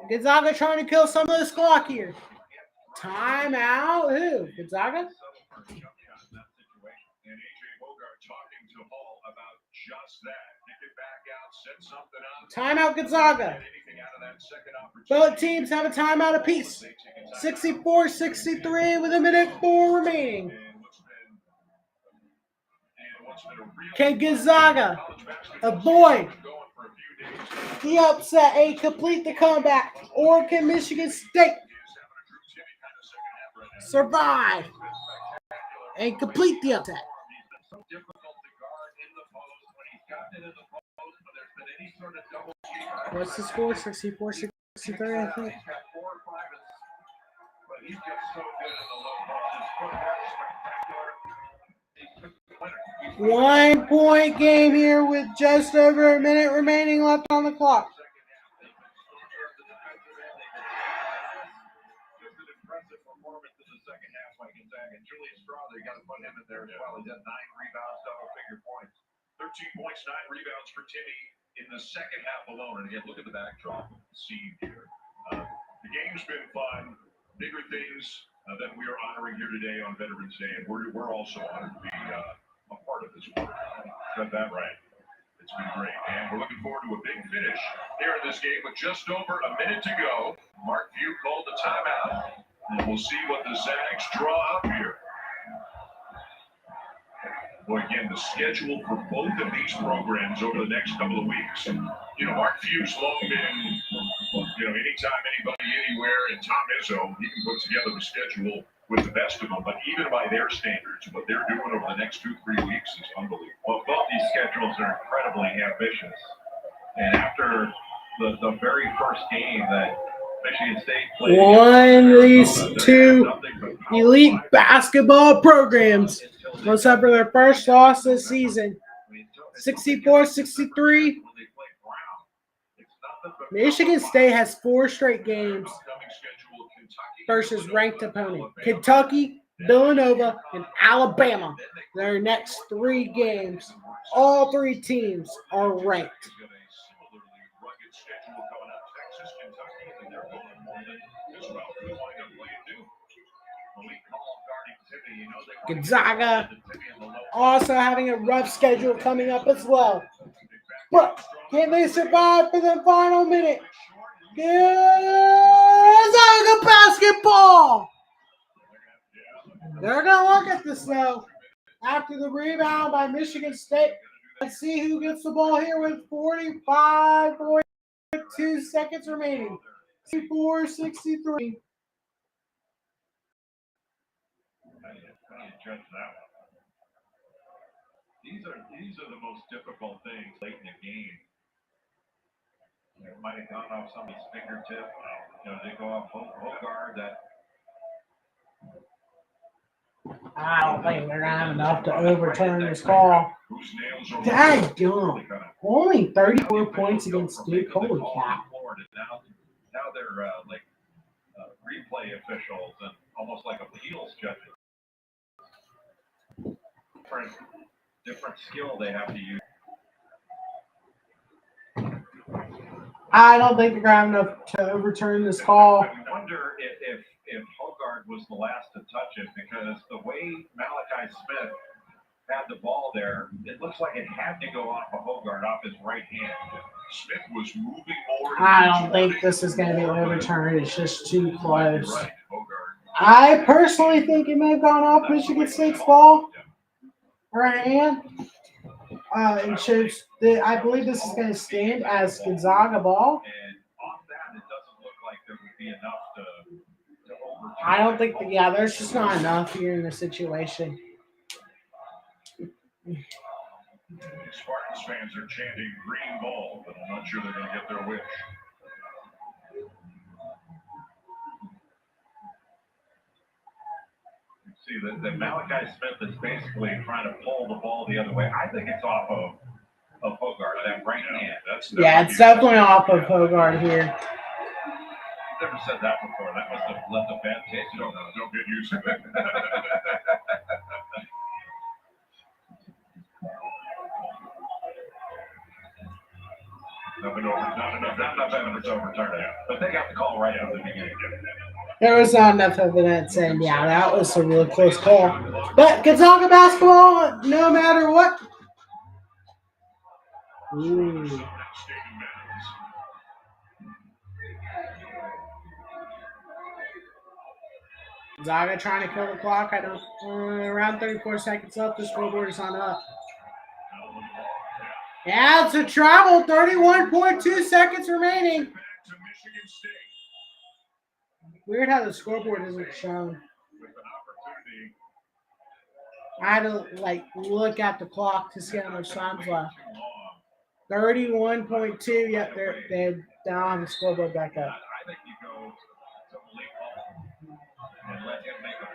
Gonzaga trying to kill some of this clock here. Timeout. Who? Gonzaga? And A.J. Bogart talking to Hall about just that. Kick it back out, set something up. Timeout, Gonzaga. Anything out of that second opportunity. Both teams have a timeout apiece. 64-63 with a minute 4 remaining. Can Gonzaga avoid the upset and complete the comeback? Or can Michigan State survive and complete the upset? What's the score? 64-63, I think. 1 point game here with just over a minute remaining left on the clock. Impressive performance in the second half by Gonzaga. Julius Strother, you got to put him in there as well. He's got 9 rebounds, double-figure points. 13 points, 9 rebounds for Timme in the second half alone. And again, look at the backdrop of the scene here. The game's been fun. Bigger things that we are honoring here today on Veterans Day. And we're also honored to be a part of this work. Got that right. It's been great. And we're looking forward to a big finish here in this game with just over a minute to go. Mark Few called the timeout. And we'll see what the Zags draw up here. Well, again, the schedule for both of these programs over the next couple of weeks. You know, Mark Few's long been, anytime, anybody, anywhere, and Tom Izzo, he can put together the schedule with the best of them. But even by their standards, what they're doing over the next 2-3 weeks is unbelievable. Well, both these schedules are incredibly ambitious. And after the very first game that Michigan State played, One of these two elite basketball programs will suffer their first loss this season. 64-63. Michigan State has 4 straight games versus ranked opponent. Kentucky, Villanova, and Alabama. Their next 3 games. All 3 teams are ranked. Gonzaga also having a rough schedule coming up as well. But can they survive for the final minute? Gonzaga basketball! They're going to look at this, though. After the rebound by Michigan State. Let's see who gets the ball here with 45.2 seconds remaining. 64-63. Judge that one. These are the most difficult things late in the game. It might have gone off somebody's fingertip. They go off Hogard. That I don't think they're going to have enough to overturn this call. Daggum. Only 34 points against Duke. Holy cow. Now they're like replay officials and almost like appeals judges. Different skill they have to use. I don't think they're going to have enough to overturn this call. I wonder if Hogard was the last to touch it, because the way Malachi Smith had the ball there, it looks like it had to go off of Hogard, off his right hand. Smith was moving more. I don't think this is going to be overturned. It's just too close. I personally think it may have gone off Michigan State's ball or hand. It shows that I believe this is going to stand as Gonzaga ball. And off that, it doesn't look like there would be enough to overturn. I don't think that, yeah, there's just not enough here in the situation. Spartans fans are chanting green ball, but I'm not sure they're going to get their wish. See that Malachi Smith is basically trying to pull the ball the other way. I think it's off of Hogard, that right hand. It's definitely off of Hogard here. Never said that before. That must have left a bad taste. Don't get used to it. Not enough evidence overturned it, but they got the call right out of the beginning. There was not enough evidence saying, yeah, that was a really close call. But Gonzaga basketball, no matter what. Ooh. Gonzaga trying to kill the clock. Around 34 seconds left. The scoreboard is on up. Yeah, it's a travel. 31.2 seconds remaining. Weird how the scoreboard isn't shown. I had to look at the clock to see how much time's left. 31.2. Yep, they're down the scoreboard back up.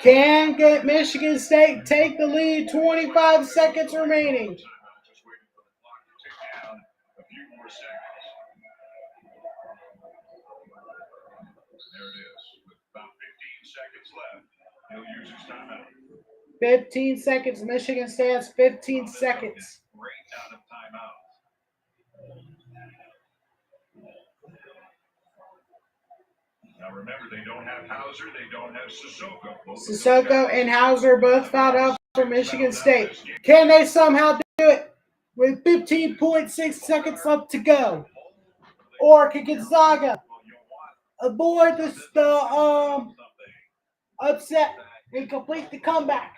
Can get Michigan State take the lead? 25 seconds remaining. There it is. With about 15 seconds left, he'll use his timeout. 15 seconds. Michigan State has 15 seconds. Great out of timeout. Now remember, they don't have Hauser, they don't have Sissoko. Sissoko and Hauser both fouled out for Michigan State. Can they somehow do it with 15.6 seconds left to go? Or can Gonzaga avoid the upset and complete the comeback?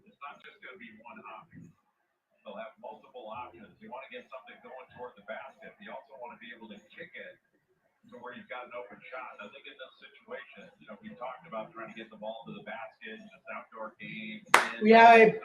It's not just going to be one option. They'll have multiple options. You want to get something going toward the basket. You also want to be able to kick it to where you've got an open shot. I think in this situation, we talked about trying to get the ball to the basket in this outdoor game. We have a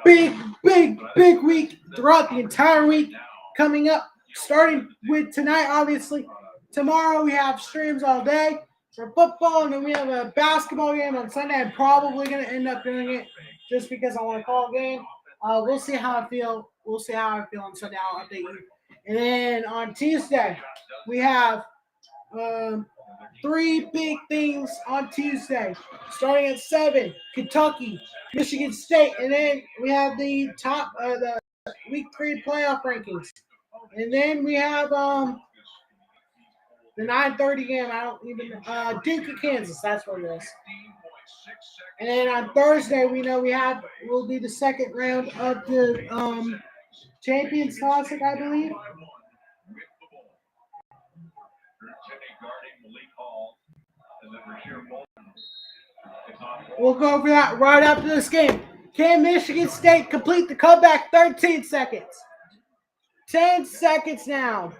big week throughout the entire week coming up, starting with tonight, obviously. Tomorrow we have streams all day for football, and then we have a basketball game on Sunday. I'm probably going to end up doing it just because I want to call a game. We'll see how I feel. We'll see how I feel on Sunday. I'll update you. And then on Tuesday, we have 3 big things on Tuesday. Starting at 7, Kentucky, Michigan State, and then we have the top the week 3 playoff rankings. And then we have the 9:30 game. I don't even Duke at Kansas. That's what it is. And then on Thursday, we know will be the second round of the Champions Classic, I believe. We'll go over that right after this game. Can Michigan State complete the comeback? 13 seconds. 10 seconds now.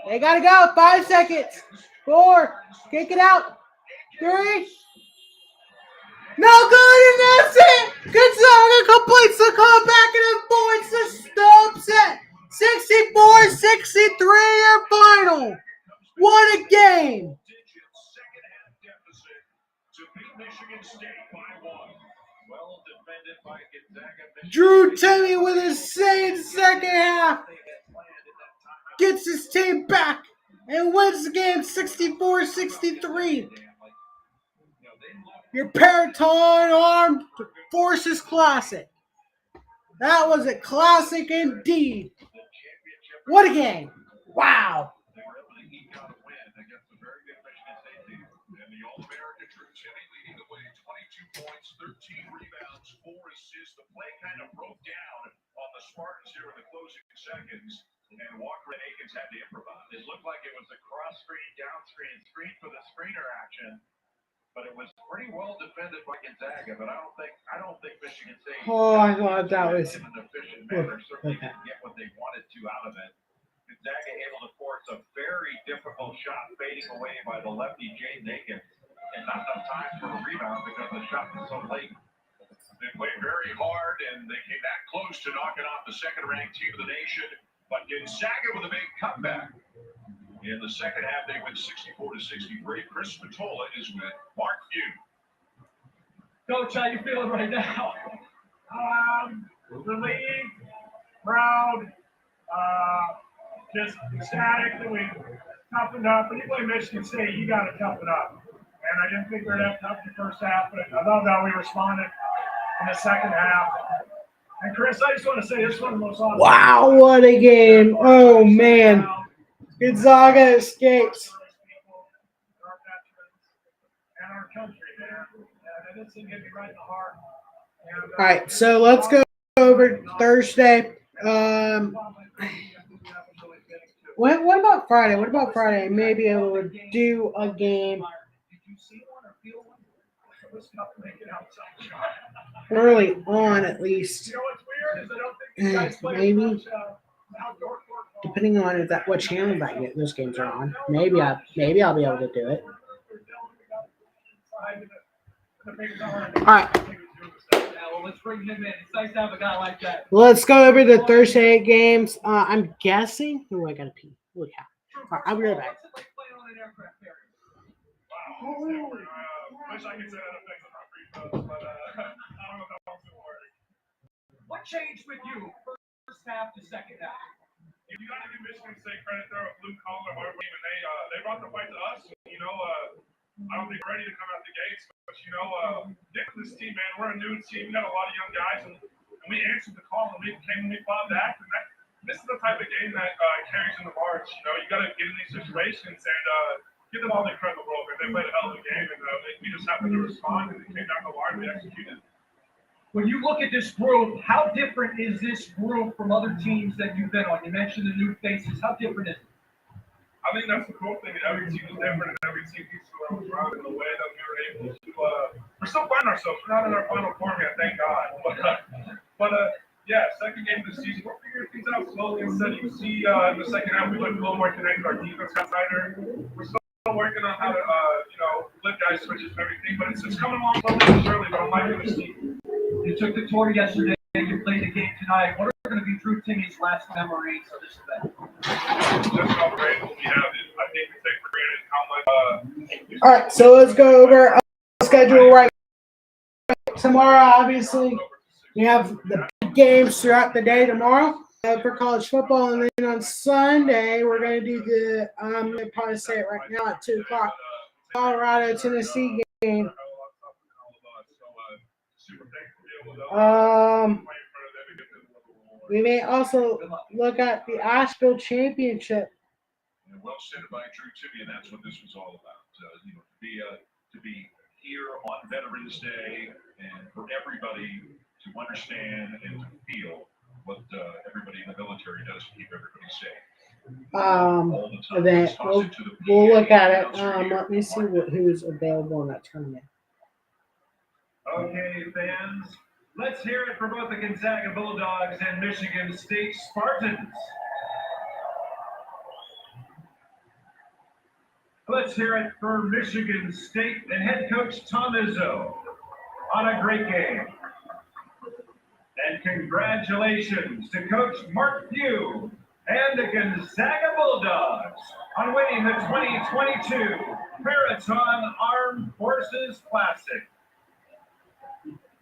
They got to go. 5 seconds. 4. Kick it out. 3. No good, and that's it. Gonzaga completes the comeback and avoids the upset. 64-63 your final. What a game. Drew Timmy with a insane second half gets his team back and wins the game 64-63. Your Paraton Armed Forces Classic. That was a classic indeed. What a game. Wow. Points, 13 rebounds, 4 assists. The play kind of broke down on the Spartans here in the closing seconds, and Walker and Akins had to improvise. It looked like it was a cross screen, down screen, screen for the screener action, but it was pretty well defended by Gonzaga. But I don't think Michigan State. Oh, I thought that was in an efficient manner. Certainly didn't get what they wanted to out of it. Gonzaga able to force a very difficult shot, fading away by the lefty Jaden Akins. And not enough time for a rebound because the shot was so late. They played very hard, and they came back close to knocking off the second-ranked team of the nation. But Gonzaga with a big comeback. In the second half, they went 64-63. Chris Spatola is with Mark Few. Coach, how you feeling right now? Relieved, proud, just ecstatic that we toughened up. When you play Michigan State, you got to toughen up. And I didn't think we were that tough in the first half, but I love how we responded in the second half. And Chris, I just want to say this is one of the most awesome. Wow, what a game. Oh, man. Gonzaga escapes. And our country, man. And this thing hit me right in the heart. All right, so let's go over Thursday. What about Friday? What about Friday? Maybe able to do a game early on, at least. You know what's weird is I don't think these guys play Maybe. much outdoor court. Depending on what channel those games are on. Maybe I'll be able to do it. All right. Well, let's bring him in. It's nice to have a guy like that. Let's go over the Thursday games. I'm guessing. Oh, I gotta pee. Look out. All right, I'll be right back. What's it like playing on an aircraft carrier? Wish I could say that affects my free throws, but I don't know if that one's gonna work. What changed with you first half to second half? If you gotta give Michigan State credit there with blue collar, whatever, and they brought the fight to us. You know, I don't think we're ready to come out the gates, but you know, this team, man, we're a new team. We got a lot of young guys, and we answered the call, and we fought back, and this is the type of game that carries in the march. You know, you got to get in these situations and give them all the credit in the world, because they played a hell of a game, and we just happened to respond, and it came down the line, we executed. When you look at this group, how different is this group from other teams that you've been on? You mentioned the new faces. How different is it? I think that's the cool thing. Every team is different, and every team keeps going around in the way that we were able to. We're still finding ourselves. We're not in our final form yet, thank God. But yeah, second game of the season, we're figuring things out slowly and steady. You see, in the second half, we looked a little more connected. Our defense got tighter. We're still working on how to, flip guys switches and everything. But it's coming along slowly and surely. But I'm liking this team. You took the tour yesterday. You played the game tonight. What are going to be Drew Timmy's last memories of this event? Just how grateful we have it. I think we take for granted how much. All right, so let's go over our schedule right tomorrow. Obviously, we have the big games throughout the day tomorrow for college football, and then on Sunday we're going to do the. I'm going to probably say it right now at 2:00. Colorado Tennessee game. We may also look at the Asheville Championship. Well said by Drew Timmy, and that's what this was all about. to be here on Veterans Day and for everybody to understand and to feel what everybody in the military does to keep everybody safe. And then we'll look at it. Let me see who's available in that tournament. Okay, fans, let's hear it for both the Gonzaga Bulldogs and Michigan State Spartans. Let's hear it for Michigan State and head coach Tom Izzo on a great game. And congratulations to Coach Mark Pugh and the Gonzaga Bulldogs on winning the 2022 Marathon Armed Forces Classic.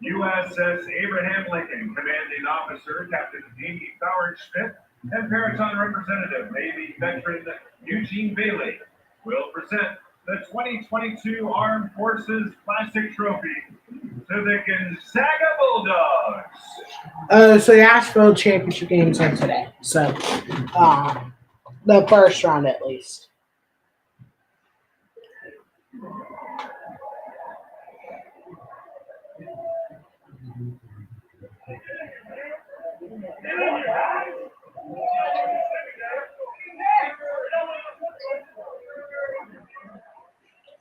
USS Abraham Lincoln Commanding Officer Captain Amy Bauer-Schmidt and Marathon Representative Navy veteran Eugene Bailey will present the 2022 Armed Forces Classic Trophy to the Gonzaga Bulldogs. So the Asheville Championship games are today. So the first round at least.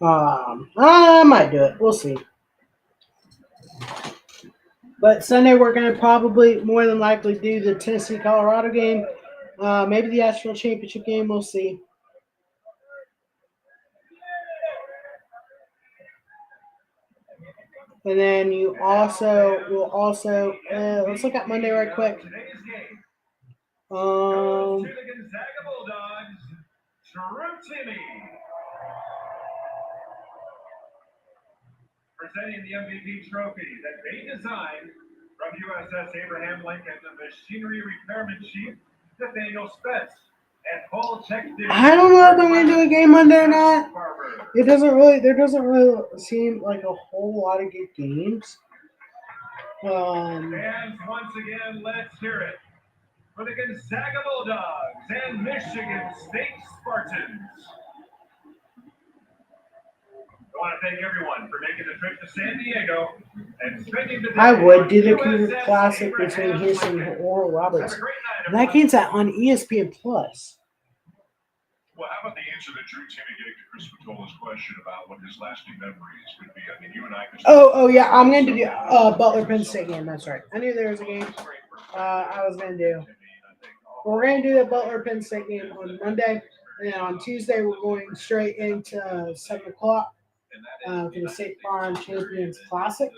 I might do it. We'll see. But Sunday we're going to probably more than likely do the Tennessee-Colorado game. Maybe the Asheville Championship game. We'll see. And then let's look at Monday right quick. To the Gonzaga Bulldogs, Drew Timmy. Presenting the MVP trophy that they designed from USS Abraham Lincoln, the machinery repairman chief, Nathaniel Spence, and Paul Tech. I don't know if I'm going to do a game Monday or not. There doesn't really seem like a whole lot of good games. Fans, once again, let's hear it for the Gonzaga Bulldogs and Michigan State Spartans. I want to thank everyone for making the trip to San Diego and spending the day. I would do the Cougar Classic between Houston and Oral Roberts. And that game's on ESPN Plus. Well, how about the answer that Drew Timmy gave to Chris Patola's question about what his lasting memories would be? I mean, you and I could. Oh yeah, I'm going to do Butler Penn State game. That's right. I knew there was a game I was going to do. We're going to do the Butler Penn State game on Monday. And then on Tuesday, we're going straight into 7 o'clock. For the State Farm Champions Classic.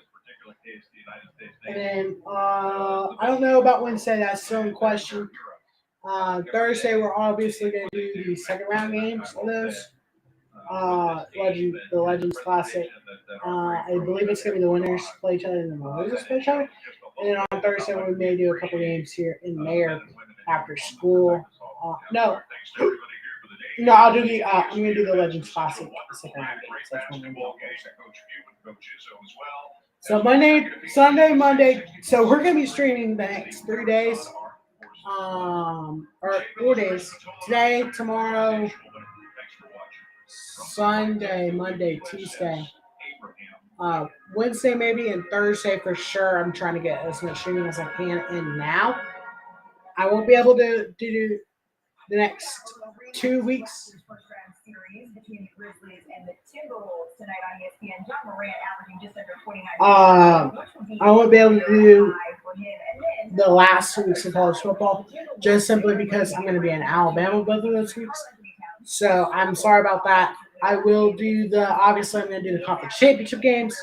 And then I don't know about Wednesday, that's still in question. Thursday, we're obviously going to do the second round games of those. The Legends Classic. I believe it's going to be the winners play each other and the losers play each other. And then on Thursday, we may do a couple games here and there after school. No, I'll do the. I'm gonna do the Legends Classic second round. So Monday, Sunday, Monday. So we're gonna be streaming the next 3 days, or 4 days. Today, tomorrow, Sunday, Monday, Tuesday, Wednesday maybe, and Thursday for sure. I'm trying to get as much streaming as I can in now. I won't be able to do the next 2 weeks. First round series between the Grizzlies and the Timberwolves tonight on ESPN. John Morant averaging just under 29. I won't be able to do the last 2 weeks of college football just simply because I'm going to be in Alabama both of those weeks. So I'm sorry about that. I will do obviously I'm going to do the conference championship games.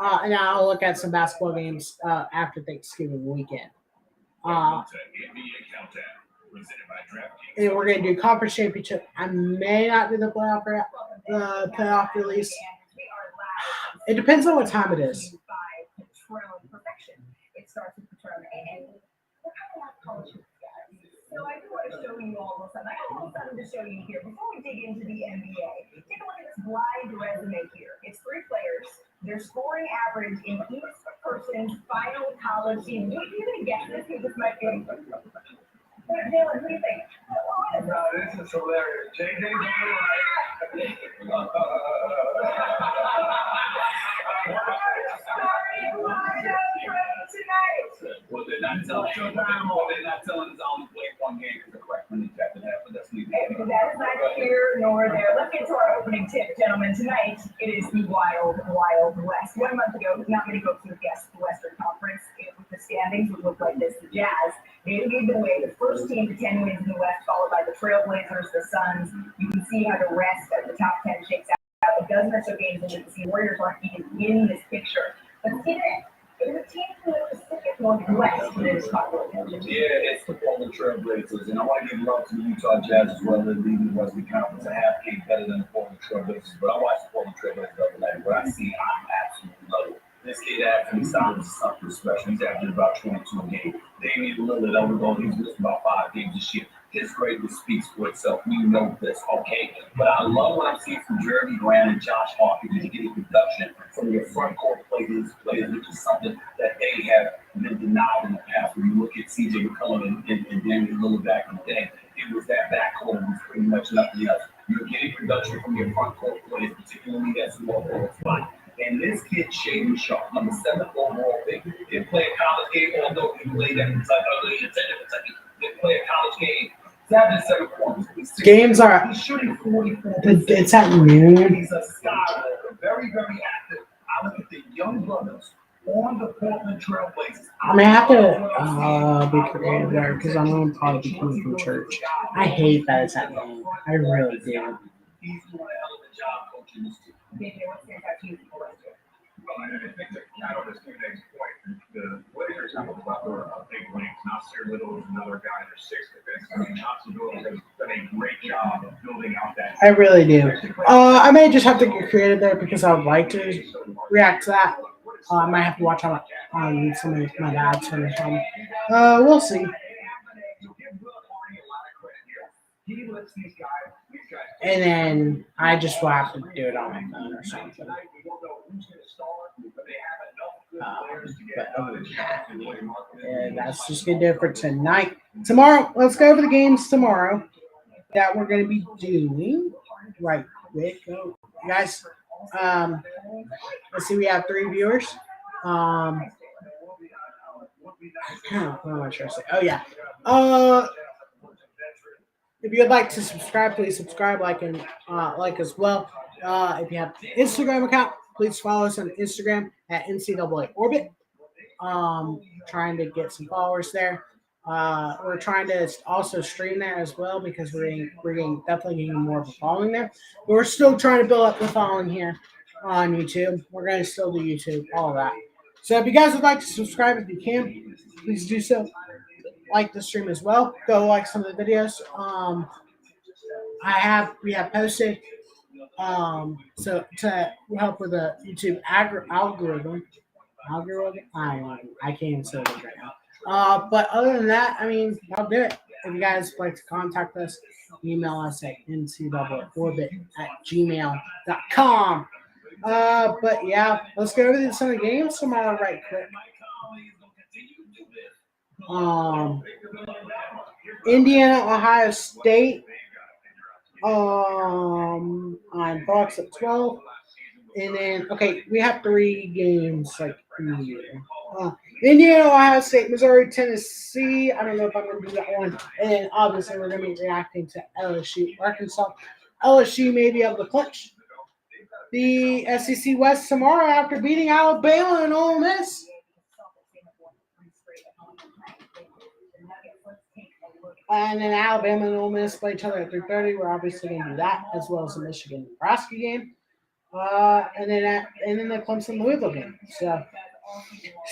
And I'll look at some basketball games after Thanksgiving weekend. And we're going to do conference championship. I may not do the playoff release. It depends on what time it is. So I do want to show you all of a sudden. I got a little something to show you here before we dig into the NBA. Take a look at this blind resume here. It's 3 players. Their scoring average in each person's final college season. You gonna guess this? Who this might be? Dylan, what do you think? This is hilarious. JJ, tonight. Well, they're not telling us I only played one game because the crack when they tapped it out, but that's neither here nor That is neither here nor there. Let's get to our opening tip, gentlemen. Tonight, it is the Wild, Wild West. 1 month ago, not many folks would have guessed the Western Conference. With the standings would look like this. The Jazz, they lead the way. The first team to 10 wins in the West, followed by the Trailblazers, the Suns. You can see how the rest of the top 10 shakes out. A dozen or so games into the season. Warriors aren't even in this picture. But it is a team from the Pacific Northwest that is popular. Yeah, it's the Portland Trailblazers, and I want to give love to the Utah Jazz as well. They're leading the Western Conference a half game better than the Portland Trailblazers. But I watched the Portland Trailblazers the other night. What I see, I'm absolutely loving it. This kid Anthony Simons is something special. He's averaging about 22 a game. Damian Lillard, he's missed about 5 games this year. His greatness speaks for itself. We know this, okay? But I love what I'm seeing from Jeremy Grant and Josh Hawkins. You're getting production from your front court players, which is something that they have been denied in the past. When you look at CJ McCollum and Damian Lillard back in the day, it was that backcourt was pretty much nothing else. You're getting production from your front court players, particularly that small forward spot. And this kid, Shaden Sharp, number 7 overall pick, didn't play a college game, although he played at Kentucky. Didn't play a college game. 7 points. Games are. He's shooting 44. It's at noon. He's a scholar, very, very active. I look at the young brothers on the Portland Trailblazers. I may have to be creative there because I'm going to probably be coming from church. I hate that it's at noon. I really do. He's doing a hell of a job coaching this team. JJ, what stands out to you for us? Well, I think that kind of this next point, the Blazers have a plethora of big wings. Nasir Little is another guy. There's 6 defense. I mean, Chauncey Billups has done a great job of building out that. I really do. I may just have to get creative there because I would like to react to that. I might have to watch on some of my dad's from the film. We'll see. And then I just will have to do it on my phone or something. But other than that, that's just going to do it for tonight. Tomorrow, let's go over the games tomorrow that we're going to be doing right quick. Oh, guys, let's see, we have 3 viewers. What am I trying to say? Oh, yeah. If you'd like to subscribe, please subscribe, like as well. If you have an Instagram account, please follow us on Instagram at NCAA Orbit. Trying to get some followers there. We're trying to also stream there as well because we're definitely getting more of a following there. But we're still trying to build up the following here on YouTube. We're going to still do YouTube, all of that. So if you guys would like to subscribe, if you can, please do so. Like the stream as well. Go like some of the videos. We have posted so to help with the YouTube algorithm. I can't even say it right now. But other than that, I mean, I'll do it. If you guys would like to contact us, email us at ncaaorbit@gmail.com. But yeah, let's go over some of the games tomorrow right quick. Indiana, Ohio State on Fox at 12. And then, okay, we have 3 games like Indiana, Ohio State, Missouri, Tennessee. I don't know if I'm going to do that one. And then obviously we're going to be reacting to LSU, Arkansas. LSU may be able to clinch the SEC West tomorrow after beating Alabama and Ole Miss. And then Alabama and Ole Miss play each other at 3:30. We're obviously going to do that, as well as the Michigan-Nebraska game. And then the Clemson-Louisville game. So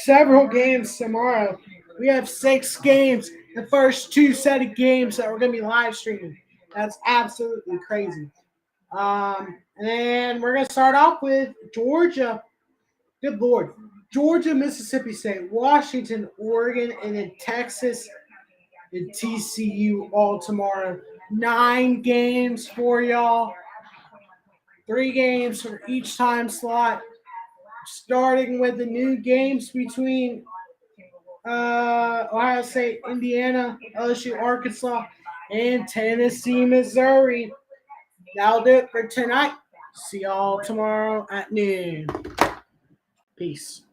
several games tomorrow. We have 6 games. The first 2 set of games that we're going to be live streaming. That's absolutely crazy. And then we're going to start off with Georgia. Good Lord. Georgia, Mississippi State, Washington, Oregon, and then Texas and TCU all tomorrow. 9 games for y'all. 3 games for each time slot. Starting with the new games between Ohio State, Indiana, LSU, Arkansas, and Tennessee, Missouri. That'll do it for tonight. See y'all tomorrow at noon. Peace.